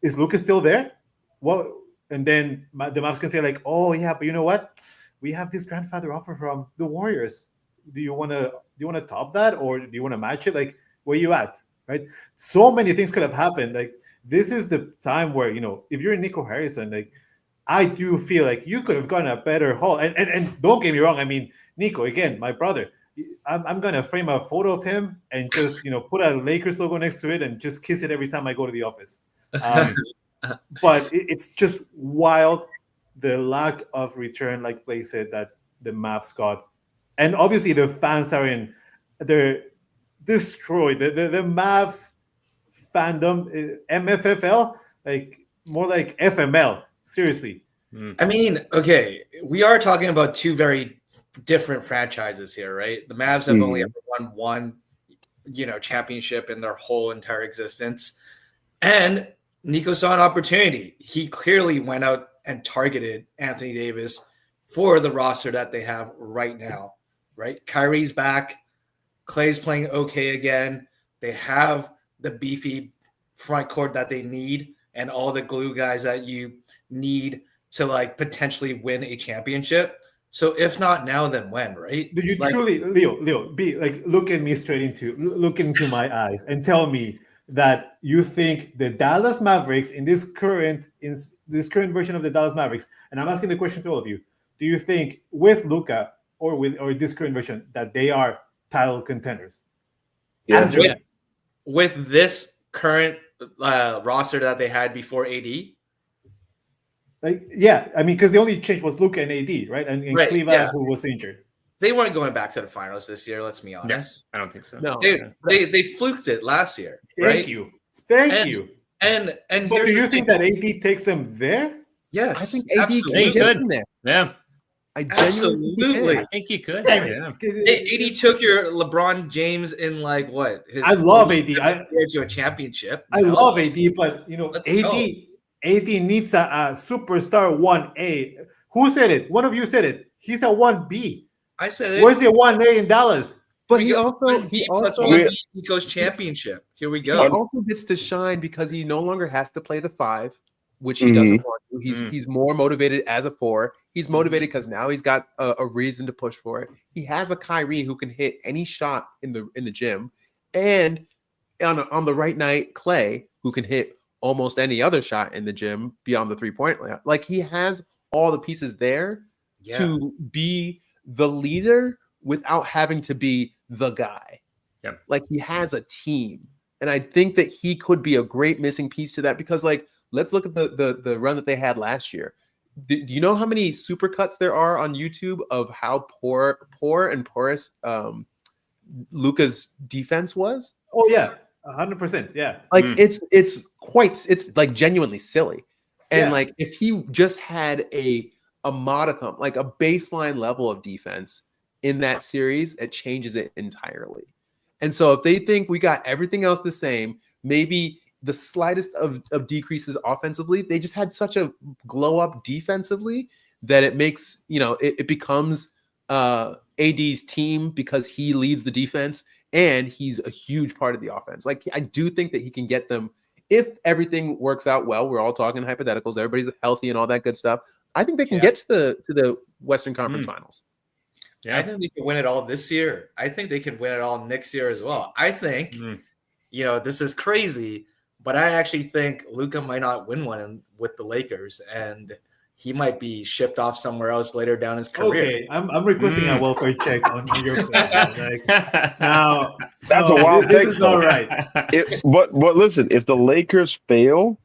Is Luka still there? Well, and then the Mavs can say, like, oh, yeah, but you know what? We have this grandfather offer from the Warriors. Do you want to top that, or do you want to match it? Like, where you at, right? So many things could have happened. Like, this is the time where, if you're Nico Harrison, like, I do feel like you could have gotten a better haul. And don't get me wrong. I mean, Nico, again, my brother, I'm going to frame a photo of him and just, put a Lakers logo next to it and just kiss it every time I go to the office. But it's just wild, the lack of return, like Blake said, that the Mavs got. And obviously the fans they're destroyed. The Mavs fandom, MFFL, like more like FML. Seriously. I mean, okay, we are talking about two very different franchises here, right? The Mavs have only ever won one, championship in their whole entire existence. And Nico saw an opportunity. He clearly went out and targeted Anthony Davis for the roster that they have right now, right? Kyrie's back. Clay's playing okay again. They have the beefy front court that they need and all the glue guys that you need to, like, potentially win a championship. So if not now, then when, right? Do you truly, Leo, be like, look into my eyes and tell me that you think the Dallas Mavericks in this current version of the Dallas Mavericks, and I'm asking the question to all of you, do you think with Luka or this current version that they are title contenders? With this current roster that they had before AD? Like, yeah, I mean, because the only change was Luka and AD, right? And Right, Cleveland, yeah. who was injured. They weren't going back to the finals this year. Let's be No, honest. I don't think so. No. They fluked it last year, right? Thank you. And But here's do you the think thing. that AD takes them there? Yes, I think AD absolutely. can get them there. Yeah, I genuinely think he Absolutely. can. I think you could. Damn Yeah. it. AD took your LeBron James in like what? His I love 47th AD. year to a championship. I love AD, but Let's AD go. AD needs a superstar 1A. Who said it? One of you said it. He's a 1B. I said it. Where's the 1A in Dallas? But We he go also 1B he plus also 1B equals championship. Here we he go. also gets to shine because he no longer has to play the 5, which he Mhm. doesn't want to. Mm. He's more motivated as a 4. He's motivated because now he's got a reason to push for it. He has a Kyrie who can hit any shot in the gym, and on the right night, Clay who can hit almost any other shot in the gym beyond the 3-point line. Like he has all the pieces there Yeah. to be the leader without having to be the guy. Yeah. Like he has a team. And I think that he could be a great missing piece to that because like let's look at the run that they had last year. Do you know how many supercuts there are on YouTube of how poor and porous Luka's defense was? Oh yeah, 100%. Yeah. Like it's like genuinely silly. And Yeah. like if he just had a modicum, like a baseline level of defense in that series, it changes it entirely. And so if they think we got everything else the same, maybe the slightest of decreases offensively, they just had such a glow up defensively that it makes, it becomes AD's team because he leads the defense and he's a huge part of the offense. Like I do think that he can get them if everything works out well. We're all talking hypotheticals, everybody's healthy and all that good stuff. I think they can get to the Western Conference Finals. Yeah. I think they can win it all this year. I think they can win it all next year as well. I think, this is crazy, but I actually think Luka might not win one with the Lakers, and he might be shipped off somewhere else later down his career. Okay, I'm requesting a welfare check on your plan. Like, now, That's a wild this take, is not though. right. But listen, if the Lakers fail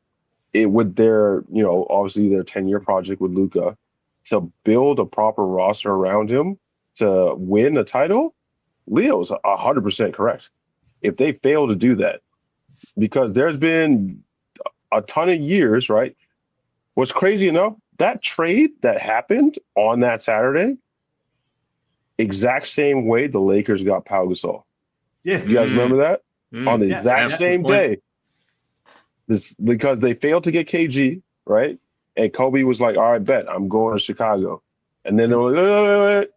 with their, obviously their 10-year project with Luka to build a proper roster around him to win a title, Leo's 100% correct. If they fail to do that, because there's been a ton of years, right? What's crazy enough, that trade that happened on that Saturday, exact same way the Lakers got Pau Gasol. Yes. You guys remember that? On the Yeah, exact same day. This because they failed to get KG, right? And Kobe was like, all right, bet, I'm going to Chicago. And then they were like, wait.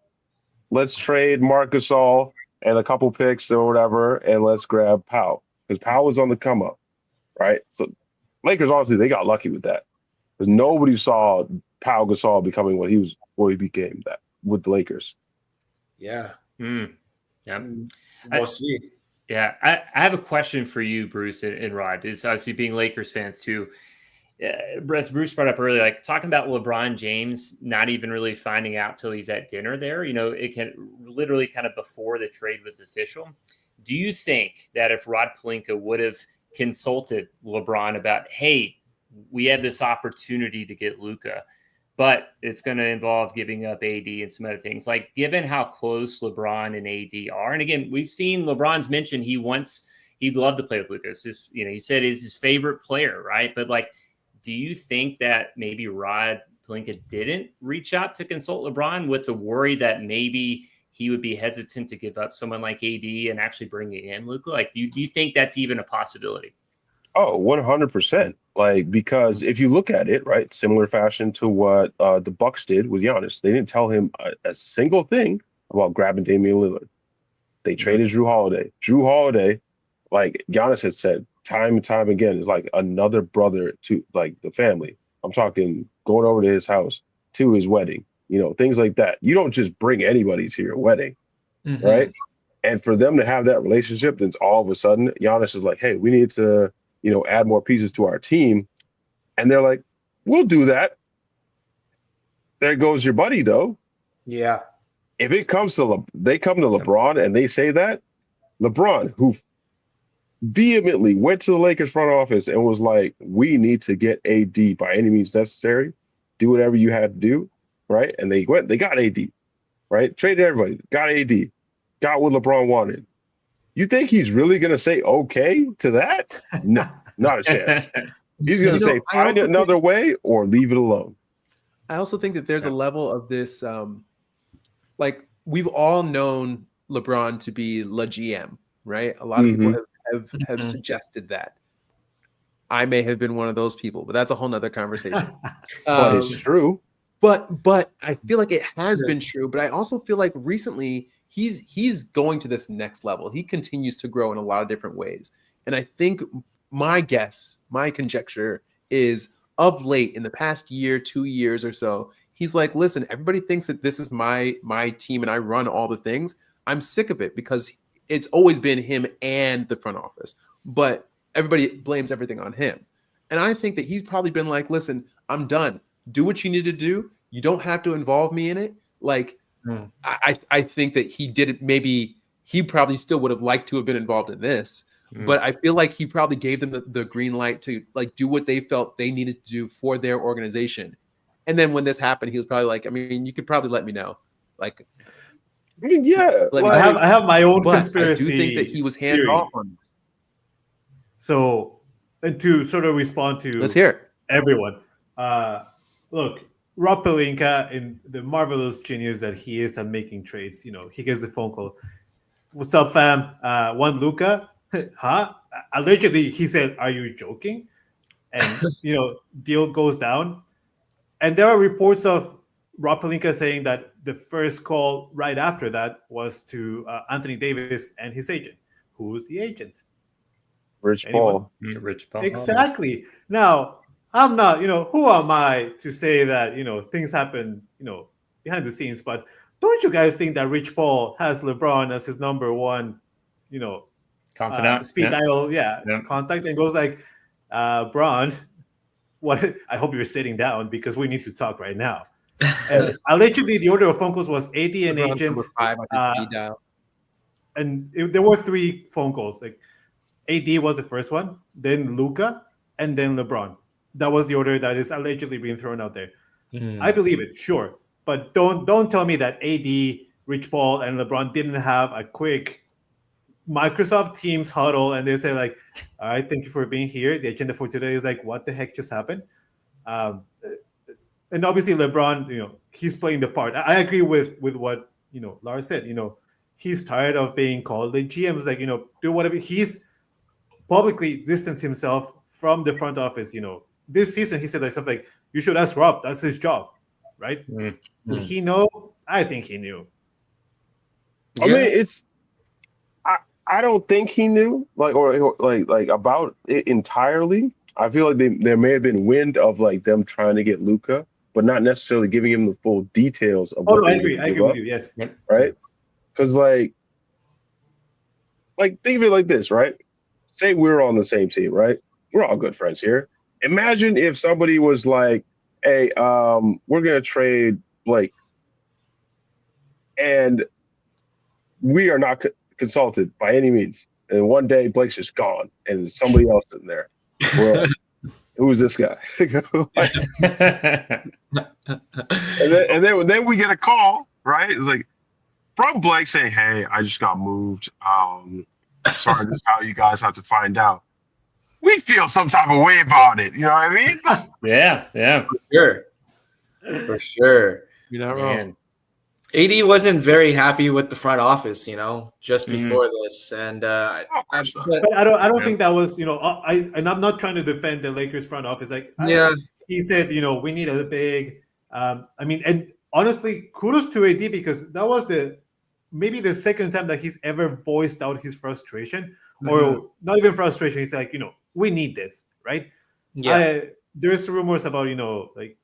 Let's trade Marc Gasol and a couple picks or whatever, and let's grab Pau. Because Pau was on the come up, right? So Lakers, obviously, they got lucky with that. Because nobody saw Pau Gasol becoming what he became that with the Lakers. Yeah. Yeah. We'll see. Yeah. I have a question for you, Bruce and Rod. Is obviously being Lakers fans too. As Bruce brought up earlier, like talking about LeBron James not even really finding out till he's at dinner there, it can literally kind of before the trade was official. Do you think that if Rod Pelinka would have consulted LeBron about, hey, we have this opportunity to get Luka, but it's going to involve giving up AD and some other things, like given how close LeBron and AD are. And again, we've seen LeBron's mentioned he'd love to play with Luka. He said is his favorite player, right? But like, do you think that maybe Rod Pelinka didn't reach out to consult LeBron with the worry that maybe he would be hesitant to give up someone like AD and actually bringing in Luka? Like, do you think that's even a possibility? Oh, 100%. Like, because if you look at it, right, similar fashion to what the Bucks did with Giannis, they didn't tell him a single thing about grabbing Damian Lillard. They traded Drew Holiday. Drew Holiday, like Giannis has said time and time again, is like another brother to like the family. I'm talking going over to his house, to his wedding, things like that. You don't just bring anybody to your wedding, right? And for them to have that relationship, then all of a sudden Giannis is like, hey, we need to, add more pieces to our team. And they're like, we'll do that. There goes your buddy, though. Yeah. If it comes to they come to LeBron and they say that, LeBron, who vehemently went to the Lakers front office and was like, we need to get AD by any means necessary, do whatever you had to do, right? And they got AD, right? Traded everybody, got AD, got what LeBron wanted. You think he's really gonna say okay to that? No, not a chance. He's gonna say find another way or leave it alone. I also think that there's a level of this, like we've all known LeBron to be the GM, right? A lot of people have suggested that. I may have been one of those people, but that's a whole nother conversation. But it's true. But I feel like it has been true. But I also feel like recently he's going to this next level. He continues to grow in a lot of different ways. And I think my conjecture is of late in the past year, 2 years or so, he's like, listen, everybody thinks that this is my team and I run all the things. I'm sick of it because it's always been him and the front office. But everybody blames everything on him. And I think that he's probably been like, listen, I'm done. Do what you need to do. You don't have to involve me in it. Like, I think that he did it. Maybe he probably still would have liked to have been involved in this, but I feel like he probably gave them the green light to like do what they felt they needed to do for their organization. And then when this happened, he was probably like, I mean, you could probably let me know. Like, I mean, yeah, I have my own conspiracy. I do think that he was hands off on this. So, and to sort of respond to let's hear it. Everyone, look, Rob Pelinka, in the marvelous genius that he is at making trades, he gets a phone call. What's up, fam? Want Luka? Huh? Allegedly, he said, "Are you joking?" And deal goes down. And there are reports of Rob Pelinka saying that the first call right after that was to Anthony Davis and his agent. Who's the agent? Rich Paul. Rich Paul. Exactly. Now, I'm not, who am I to say that, things happen, behind the scenes, but don't you guys think that Rich Paul has LeBron as his number one, confidant, speed dial, contact, and goes like, Bron, what? I hope you're sitting down because we need to talk right now. And allegedly, the order of phone calls was AD and agent, 5 on his speed dial. And there were 3 phone calls. Like AD was the first one, then Luka, and then LeBron. That was the order that is allegedly being thrown out there. I believe it, sure, but don't tell me that AD, Rich Paul, and LeBron didn't have a quick Microsoft Teams huddle, and they say like, "All right, thank you for being here." The agenda for today is like, "What the heck just happened?" And obviously, LeBron, he's playing the part. I agree with what Lars said. He's tired of being called the GM. Is like, do whatever. He's publicly distanced himself from the front office. This season he said like something like, "You should ask Rob. That's his job, right?" Did he know? I think he knew. I mean, I don't think he knew like about it entirely. I feel like there may have been wind of like them trying to get Luka, but not necessarily giving him the full details of. Oh, no, I agree. I agree with you. Yes. Right. Because like think of it like this, right? Say we're on the same team, right? We're all good friends here. Imagine if somebody was like, "Hey, we're gonna trade Blake," and we are not consulted by any means. And one day Blake's just gone, and there's somebody else in there. Well, who's this guy? and then we get a call, right? It's like from Blake saying, "Hey, I just got moved. Sorry, this is how you guys have to find out." We feel some type of way about it. You know what I mean? Yeah. For sure. You're not wrong. AD wasn't very happy with the front office, just before this, and but I don't think that was, and I'm not trying to defend the Lakers front office. Like, he said, we need a big. And honestly, kudos to AD because that was maybe the second time that he's ever voiced out his frustration, or not even frustration. He's like, we need this, right? Yeah. There's rumors about, like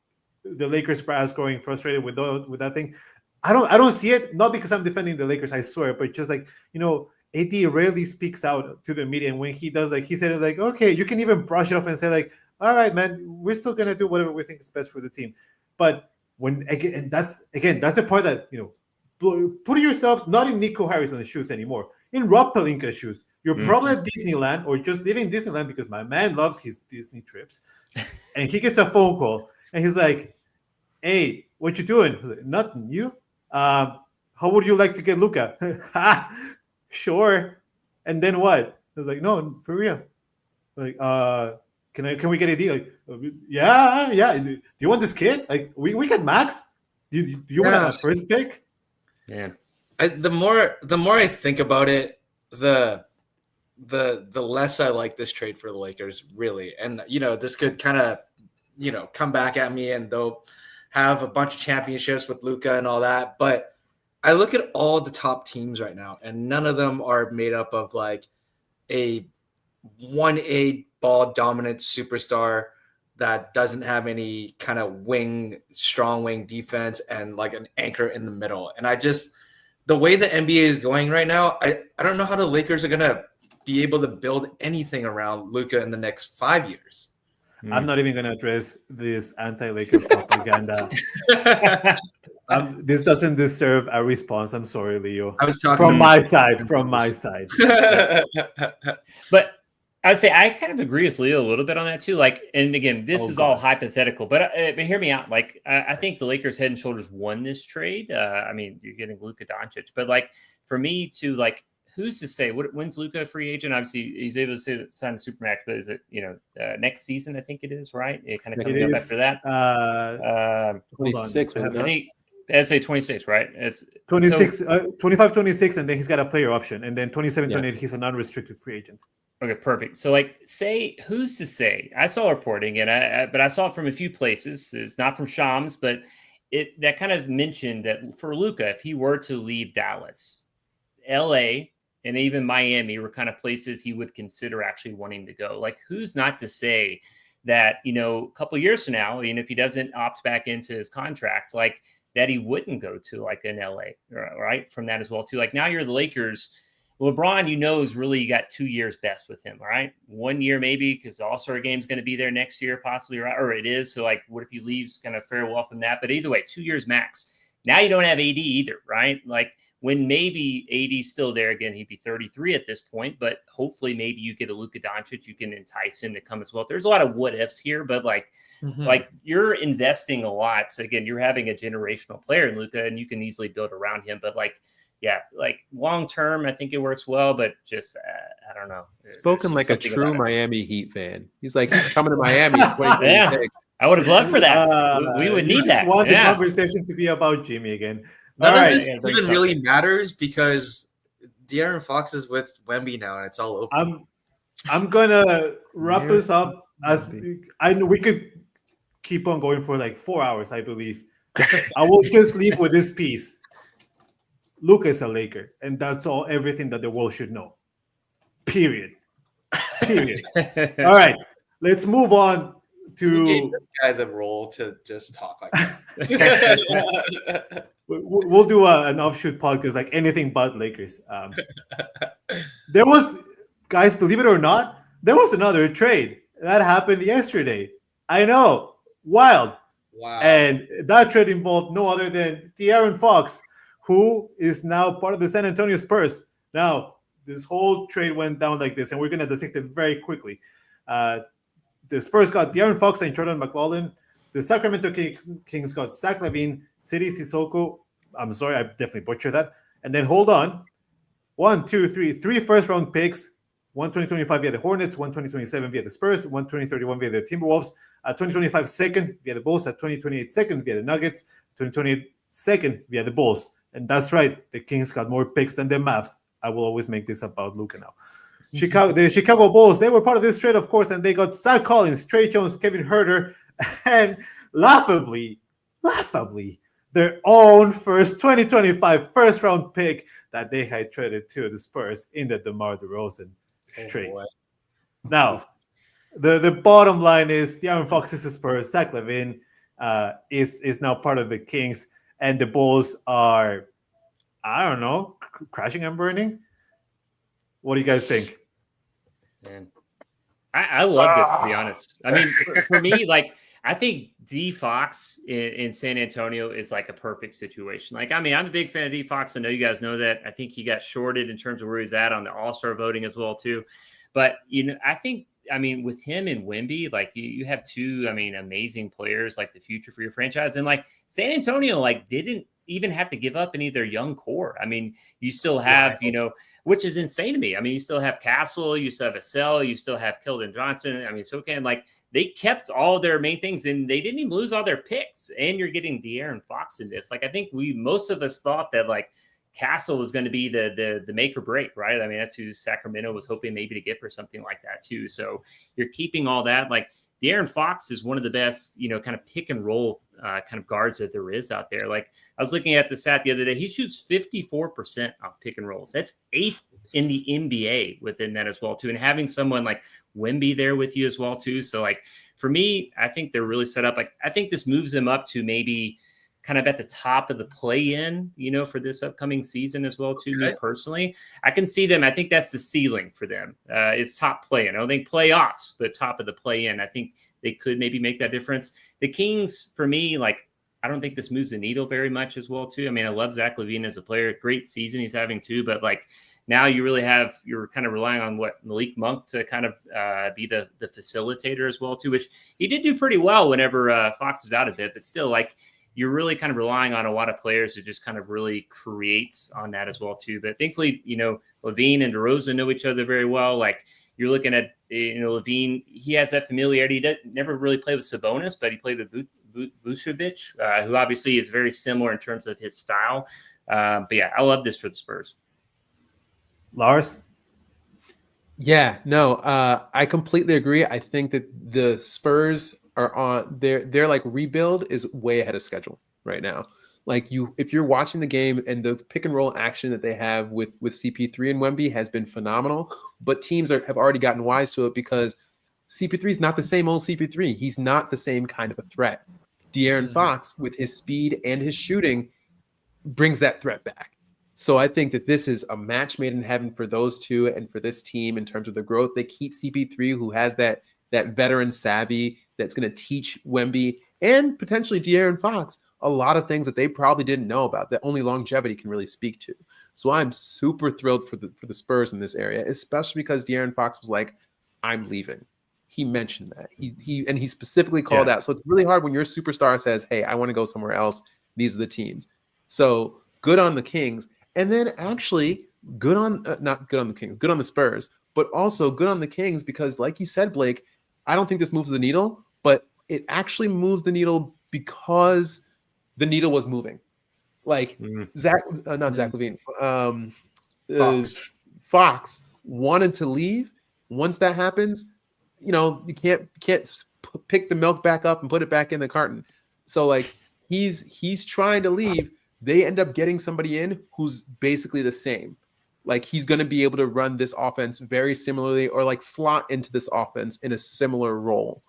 the Lakers brass growing frustrated with that thing. I don't see it, not because I'm defending the Lakers, I swear, but just like, AD rarely speaks out to the media. And when he does, like he said, it's like, okay, you can even brush it off and say like, all right, man, we're still going to do whatever we think is best for the team. But that's the part that, put yourselves not in Nico Harrison's shoes anymore, in Rob Pelinka's shoes. You're probably at Disneyland or just living Disneyland because my man loves his Disney trips. And he gets a phone call and he's like, hey, what you doing? I was like, nothing. You? How would you like to get Luka? Sure. And then what? I was like, no, for real. Like, can we get a deal? Like, yeah. Do you want this kid? Like, we get Max. Do you want a first pick? Yeah. The more I think about it, the less I like this trade for the Lakers, really. And this could kind of come back at me, and they'll have a bunch of championships with Luka and all that. But I look at all the top teams right now, and none of them are made up of like a 1A ball dominant superstar that doesn't have any kind of strong wing defense and like an anchor in the middle. And the way the NBA is going right now, I don't know how the Lakers are going to be able to build anything around Luka in the next 5 years. I'm not even going to address this anti-Laker propaganda. This doesn't deserve a response. I'm sorry, Leo. I was talking from my side. But I'd say I kind of agree with Leo a little bit on that too. Like, and again, this is all hypothetical, but hear me out. Like, I think the Lakers head and shoulders won this trade. I mean, you're getting Luka Doncic, but like for me to like, who's to say when's Luka a free agent? Obviously, he's able to sign the Supermax, but is it next season? I think it is, right? It kind of comes up after that. 26. I'd say 26, right? It's 26, 25, 26, and then he's got a player option, and then 27, 28, he's an unrestricted free agent. Okay, perfect. So, like, who's to say? I saw reporting, and but I saw it from a few places. It's not from Shams, but that kind of mentioned that for Luka, if he were to leave Dallas, LA, and even Miami were kind of places he would consider actually wanting to go. Like, who's not to say that a couple of years from now, if he doesn't opt back into his contract, like that he wouldn't go to like in LA, right? From that as well too. Like now you're the Lakers. LeBron, is really you got 2 years best with him, all right? 1 year maybe because the All-Star game is going to be there next year possibly, right? Or it is. So like what if he leaves kind of farewell from that? But either way, 2 years max. Now you don't have AD either, right? Like when maybe AD's still there again, he'd be 33 at this point, but hopefully maybe you get a Luka Doncic, you can entice him to come as well. There's a lot of what ifs here, but like you're investing a lot. So again, you're having a generational player in Luka and you can easily build around him, but like long term, I think it works well, but just I don't know. Spoken like a true Miami Heat fan. He's like, he's coming to Miami. Yeah, I would have loved for that. We would need that. Want the conversation to be about Jimmy again. None of this even really matters because De'Aaron Fox is with Wemby now, and it's all over. I'm gonna wrap us up I know we could keep on going for like 4 hours, I believe. I will just leave with this piece. Luka is a Laker, and that's everything that the world should know. Period. All right, let's move on to. You gave this guy the role to just talk like that. We'll do an offshoot podcast like anything but Lakers. There was, guys, believe it or not, there was another trade that happened yesterday. I know, wild. Wow. And that trade involved no other than De'Aaron Fox, who is now part of the San Antonio Spurs. Now, this whole trade went down like this, and we're going to dissect it very quickly. The Spurs got De'Aaron Fox and Jordan McLaughlin. The Sacramento Kings got Zach LaVine, Sidi Sissoko. I'm sorry, I definitely butchered that. And then hold on. 3 first-round picks. 2025 via the Hornets, 2027 via the Spurs, 2031 via the Timberwolves, 2025 second via the Bulls, 2028 second via the Nuggets, 2028 second via the Bulls. And that's right, the Kings got more picks than the Mavs. I will always make this about Luka now. The Chicago Bulls, they were part of this trade, of course, and they got Zach Collins, Trey Jones, Kevin Huerter, and laughably, their own 2025 first-round pick that they had traded to the Spurs in the DeMar DeRozan trade. Boy. Now, the bottom line is De'Aaron Fox is a Spurs. Zach LaVine is now part of the Kings, and the Bulls are, I don't know, crashing and burning. What do you guys think? Man, I love this, to be honest. I mean, for me, like, I think D Fox in San Antonio is like a perfect situation. Like, I mean, I'm a big fan of D Fox. I know you guys know that. I think he got shorted in terms of where he's at on the All-Star voting as well, too. But, I think I mean, with him and Wemby, like you have two, I mean, amazing players, like the future for your franchise. And like San Antonio, like didn't even have to give up any of their young core. I mean, you still have, which is insane to me. I mean, you still have Castle, you still have Vassell, you still have Keldon Johnson. I mean, so can like they kept all their main things and they didn't even lose all their picks. And you're getting De'Aaron Fox in this. Like, I think most of us thought that like Castle was going to be the make or break, right? I mean, that's who Sacramento was hoping maybe to get for something like that too. So you're keeping all that. Like De'Aaron Fox is one of the best, kind of pick and roll kind of guards that there is out there. Like I was looking at the stat the other day, he shoots 54% off pick and rolls. That's 8th in the NBA within that as well too. And having someone like Wemby there with you as well too. So like for me, I think they're really set up. Like I think this moves them up to maybe kind of at the top of the play-in, for this upcoming season as well, too. Me personally, I can see them. I think that's the ceiling for them. It's top play-in. I don't think playoffs, but top of the play-in. I think they could maybe make that difference. The Kings, for me, like I don't think this moves the needle very much as well, too. I mean, I love Zach LaVine as a player. Great season he's having too, but like now you're kind of relying on Malik Monk to kind of be the facilitator as well, too, which he did do pretty well whenever Fox is out a bit, but still like. You're really kind of relying on a lot of players to just kind of really creates on that as well too. But thankfully, LaVine and DeRozan know each other very well. Like you're looking at, LaVine, he has that familiarity. He never really played with Sabonis, but he played with Vucevic, who obviously is very similar in terms of his style. But yeah, I love this for the Spurs. Lars? Yeah, no, I completely agree. I think that the Spurs are on their like rebuild is way ahead of schedule right now. Like if you're watching the game and the pick and roll action that they have with CP3 and Wemby has been phenomenal, but teams have already gotten wise to it because CP3 is not the same old CP3. He's not the same kind of a threat. De'Aaron Fox, with his speed and his shooting, brings that threat back. So I think that this is a match made in heaven for those two and for this team in terms of the growth. They keep CP3, who has that veteran savvy that's going to teach Wemby and potentially De'Aaron Fox a lot of things that they probably didn't know about that only longevity can really speak to. So I'm super thrilled for the Spurs in this area, especially because De'Aaron Fox was like, I'm leaving. He mentioned that. He specifically called out. So it's really hard when your superstar says, hey, I want to go somewhere else. These are the teams. So good on the Kings. And then actually good on not good on the Kings, good on the Spurs, but also good on the Kings because like you said, Blake, I don't think this moves the needle, but it actually moves the needle because the needle was moving. Like Zach LaVine, Fox wanted to leave. Once that happens, you can't pick the milk back up and put it back in the carton. So like he's trying to leave. They end up getting somebody in who's basically the same. Like he's going to be able to run this offense very similarly or like slot into this offense in a similar role.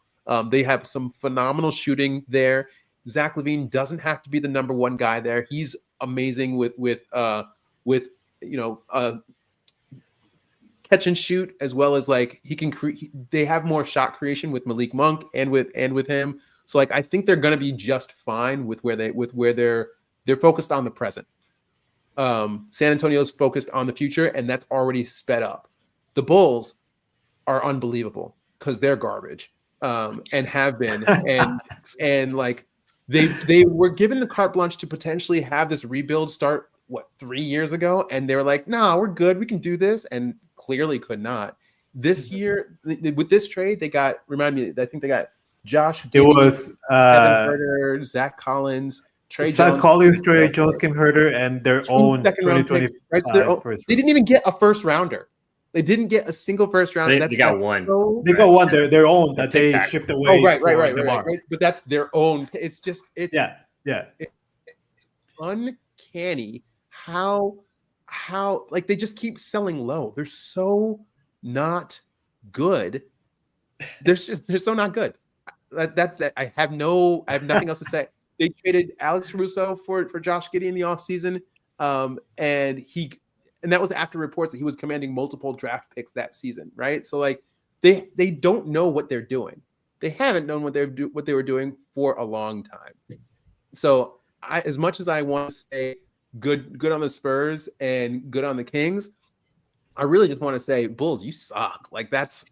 They have some phenomenal shooting there. Zach LaVine doesn't have to be the number one guy there. He's amazing with catch and shoot as well as like he can they have more shot creation with Malik Monk and with him. So like I think they're going to be just fine with where they're focused on the present. San Antonio's focused on the future, and that's already sped up. The Bulls are unbelievable because they're garbage and have been. and like they were given the carte blanche to potentially have this rebuild start, 3 years ago? And they were like, no, we're good. We can do this. And clearly could not. This year, with this trade, they got, I think they got Josh Giddey, it was Kevin Huerter, Zach Collins, Trey Jones, Collins, Trey Jones, Kim Herter, and their own 2020 first. They didn't even get a first rounder. They didn't get a single first rounder. They got one. They got one. Their own that they shipped away. Oh, right. But that's their own. It's uncanny how like they just keep selling low. They're so not good. They're so not good. That I have nothing else to say. They traded Alex Caruso for Josh Giddey in the offseason. And that was after reports that he was commanding multiple draft picks that season, right? So like they don't know what they're doing. They haven't known what they were doing for a long time. So as much as I want to say good on the Spurs and good on the Kings, I really just want to say, Bulls, you suck. Like, that's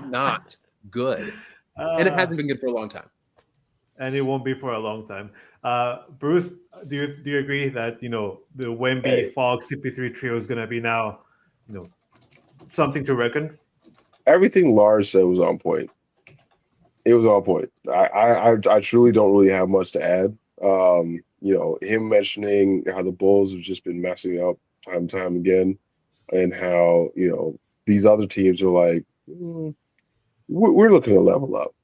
not good. And it hasn't been good for a long time. And it won't be for a long time. Bruce, do you agree that the Wemby Fox CP3 trio is gonna be now, something to reckon? Everything Lars said was on point. It was on point. I truly don't really have much to add. Him mentioning how the Bulls have just been messing up time and time again, and how these other teams are like, we're looking to level up.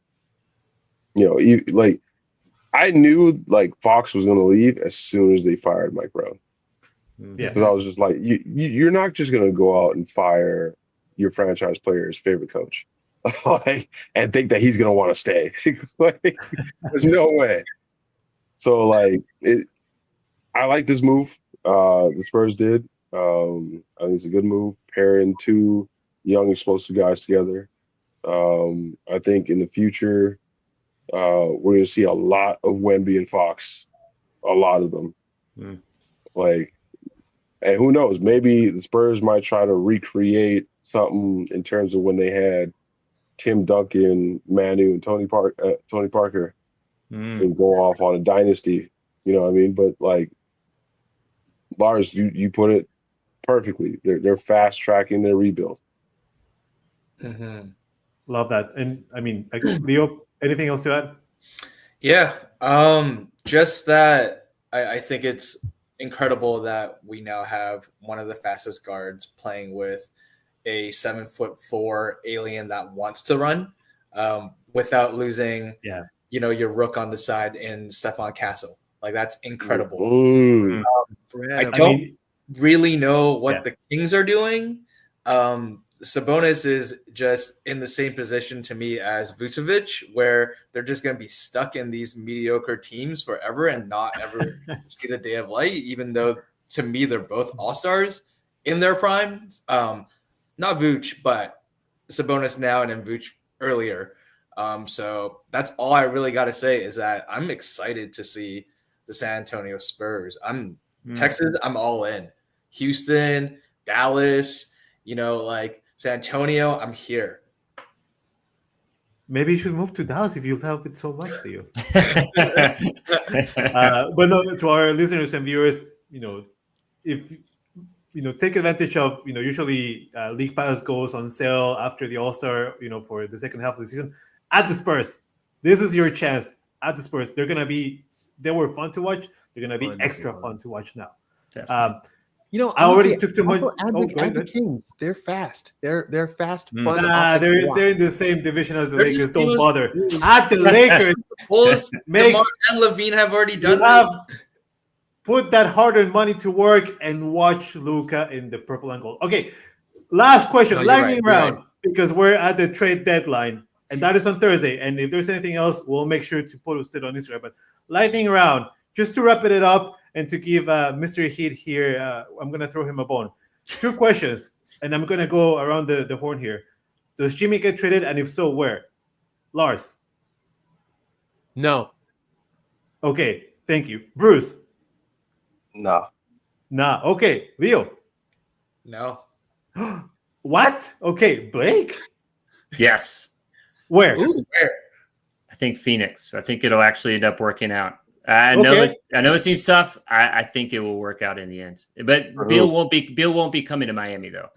I knew like Fox was going to leave as soon as they fired Mike Brown. Yeah, because I was just like, you're not just going to go out and fire your franchise player's favorite coach, and think that he's going to want to stay. There's no way. So I like this move. The Spurs did. I think it's a good move, pairing two young, explosive guys together. I think in the future, we're going to see a lot of Wemby and Fox, a lot of them. And who knows? Maybe the Spurs might try to recreate something in terms of when they had Tim Duncan, Manu, and Tony Parker, and go off on a dynasty. You know what I mean? But Lars, you put it perfectly. They're fast tracking their rebuild. Mm-hmm. Love that. And I mean, Leo, anything else to add? Yeah, just that I think it's incredible that we now have one of the fastest guards playing with a 7'4" alien that wants to run, without losing, your rook on the side in Stephon Castle. Like, that's incredible. I don't really know what the Kings are doing. Sabonis is just in the same position to me as Vucevic, where they're just going to be stuck in these mediocre teams forever and not ever see the day of light, even though to me they're both all-stars in their prime. Not Vooch, but Sabonis now and then Vooch earlier. So that's all I really got to say is that I'm excited to see the San Antonio Spurs. Texas, I'm all in. Houston, Dallas, San Antonio, I'm here. Maybe you should move to Dallas if you love it so much, Leo. But no, to our listeners and viewers, if take advantage of usually League Pass goes on sale after the All-Star, for the second half of the season. At the Spurs, this is your chance. At the Spurs, they were fun to watch. They're gonna be extra fun to watch now. I already took too much. The Kings, they're fast. They're fast, fun. They're in the same division as the Lakers. Don't bother. At the Lakers, Bulls, DeMar and Levine have already done that. Put that hard-earned money to work and watch Luka in the purple and gold. Okay, last question, lightning round, because we're at the trade deadline, and that is on Thursday. And if there's anything else, we'll make sure to post it on Instagram. But lightning round, just to wrap it up. And to give Mr. Heat here, I'm going to throw him a bone. 2 questions, and I'm going to go around the horn here. Does Jimmy get traded, and if so, where? Lars? No. Okay, thank you. Bruce? Nah. Okay, Leo? No. What? Okay, Blake? Yes. Where? I think Phoenix. I think it'll actually end up working out. I know it seems tough. I think it will work out in the end. But Bill won't be coming to Miami though.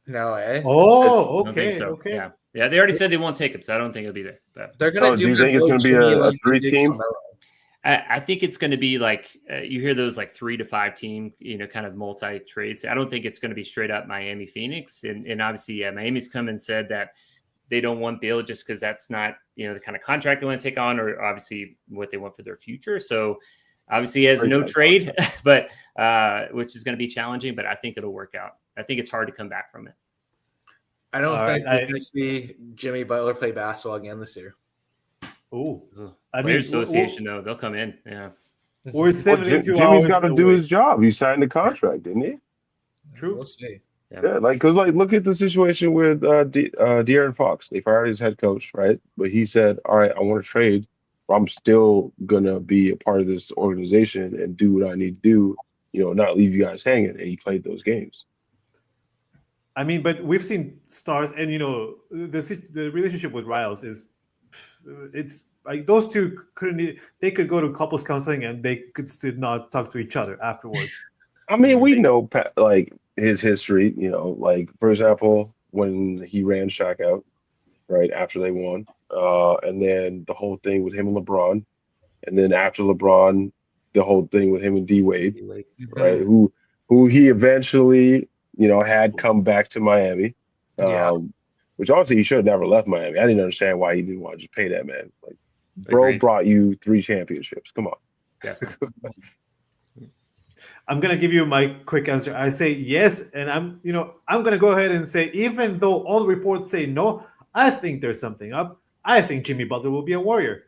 No way. Oh, okay. So. Okay. Yeah. They already said they won't take him, so I don't think he'll be there. But they're gonna do. Do you think it's going to be a 3-team? I think it's going to be like you hear those like 3 to 5 team, kind of multi trades. I don't think it's going to be straight up Miami Phoenix, and obviously, Miami's come and said that they don't want Bill just because that's not, the kind of contract they want to take on, or obviously what they want for their future. So obviously he has no trade, but which is going to be challenging, but I think it'll work out. I think it's hard to come back from it. I don't think we're going to see Jimmy Butler play basketball again this year. Oh, Players Association though, they'll come in. Yeah. We're 72 Jimmy's hours got to do his job. He signed the contract, didn't he? True. We'll see. Yeah, look at the situation with De'Aaron Fox. They fired his head coach, right? But he said, "All right, I want to trade. But I'm still gonna be a part of this organization and do what I need to do. Not leave you guys hanging." And he played those games. I mean, but we've seen stars, and the relationship with Riles is, it's like those two they could go to couples counseling and they could still not talk to each other afterwards. I mean, we know like his history. Like for example, when he ran Shaq out right after they won, and then the whole thing with him and LeBron, and then after LeBron, the whole thing with him and D Wade, right? Who he eventually had come back to Miami. Which honestly he should have never left Miami. I didn't understand why he didn't want to just pay that man. Like, bro brought you 3 championships. Come on. Definitely. I'm gonna give you my quick answer. I say yes, and I'm gonna go ahead and say, even though all reports say no, I think there's something up. I think Jimmy Butler will be a Warrior.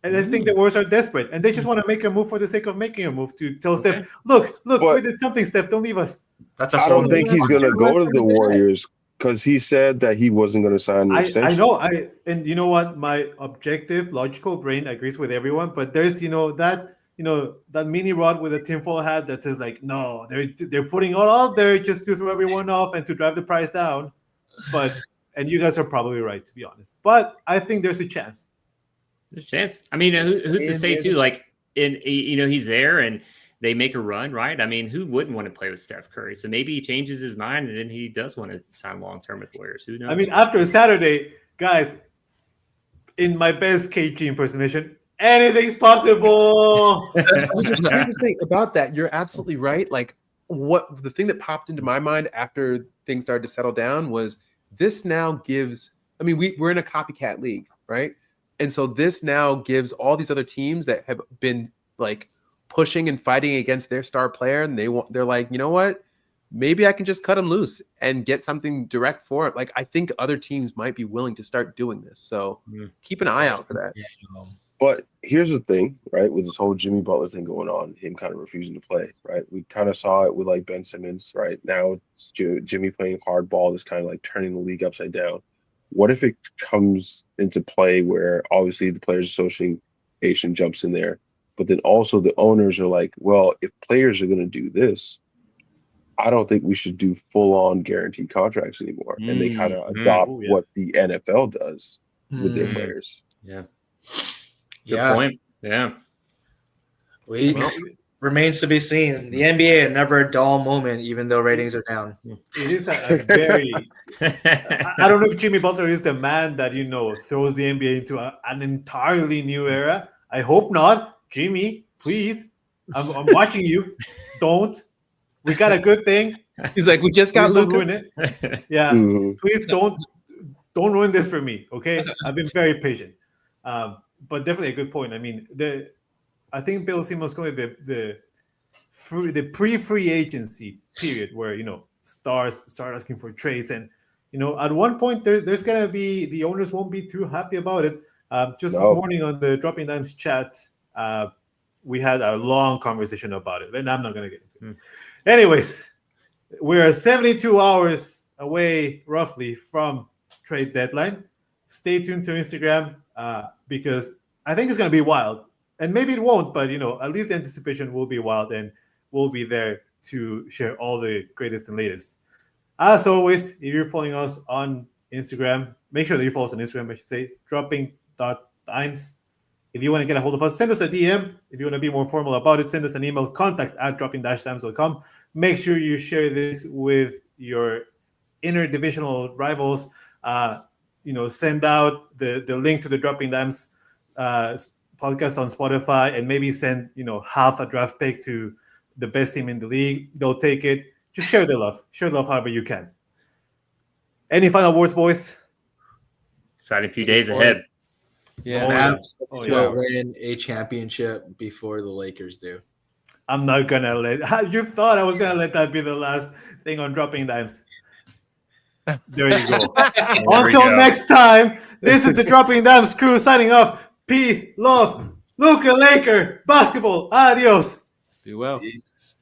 And I think the Warriors are desperate, and they just want to make a move for the sake of making a move to tell Steph, look, we did something, Steph. Don't leave us. I don't think he's going to go to the Warriors because he said that he wasn't going to sign the extension. I know. And you know what? My objective, logical brain agrees with everyone, but there's that mini rod with a tinfoil hat that says like, no, they're putting it all out there just to throw everyone off and to drive the price down. And you guys are probably right, to be honest. But I think there's a chance. There's a chance. I mean, who's to say too? Like, he's there and they make a run, right? I mean, who wouldn't want to play with Steph Curry? So maybe he changes his mind and then he does want to sign long term with Warriors. Who knows? I mean, after Saturday, guys, in my best KG impersonation, anything's possible. Here's the thing about that. You're absolutely right. Like, the thing that popped into my mind after things started to settle down was this now gives. I mean, we're in a copycat league, right? And so this now gives all these other teams that have been like pushing and fighting against their star player, and they're like, you know what? Maybe I can just cut him loose and get something direct for it. Like, I think other teams might be willing to start doing this. So keep an eye out for that. But here's the thing, right? With this whole Jimmy Butler thing going on, him kind of refusing to play, right? We kind of saw it with like Ben Simmons, right? Now it's Jimmy playing hardball that's kind of like turning the league upside down. What if it comes into play where obviously the Players Association jumps in there, but then also the owners are like, well, if players are going to do this, I don't think we should do full-on guaranteed contracts anymore. And they kind of adopt what the NFL does with their players. Yeah. Good point. Yeah. Remains to be seen. The NBA never a dull moment, even though ratings are down. It is a very. I don't know if Jimmy Butler is the man that throws the NBA into an entirely new era. I hope not, Jimmy. Please, I'm watching you. Don't. We got a good thing. He's like, we just got Luka. Ruin it. Yeah. Please don't ruin this for me. Okay, I've been very patient. But definitely a good point. I mean, I think Bill Simmons called it the pre-free agency period where stars start asking for trades, and at one point there's gonna be, the owners won't be too happy about it. This morning on the Dropping Dimes chat, we had a long conversation about it, and I'm not gonna get into it. Anyways, we're 72 hours away roughly from trade deadline. Stay tuned to Instagram because I think it's gonna be wild. And maybe it won't, but at least the anticipation will be wild, and we'll be there to share all the greatest and latest. As always, if you're following us on Instagram, make sure that you follow us on Instagram, I should say, dropping.dimes. If you want to get a hold of us, send us a DM. If you want to be more formal about it, send us an email, contact@dropping-dimes.com. Make sure you share this with your interdivisional rivals. Send out the link to the Dropping Dimes podcast on Spotify, and maybe send half a draft pick to the best team in the league. They'll take it. Just share the love however you can. Any final words, boys? Exciting few days ahead. Yeah, win a championship before the Lakers do. I'm not gonna you thought I was gonna let that be the last thing on Dropping Dimes. There you go. Until next time, this is the Dropping Dimes crew signing off. Peace, love, Luka Laker, basketball. Adios. Be well. Peace.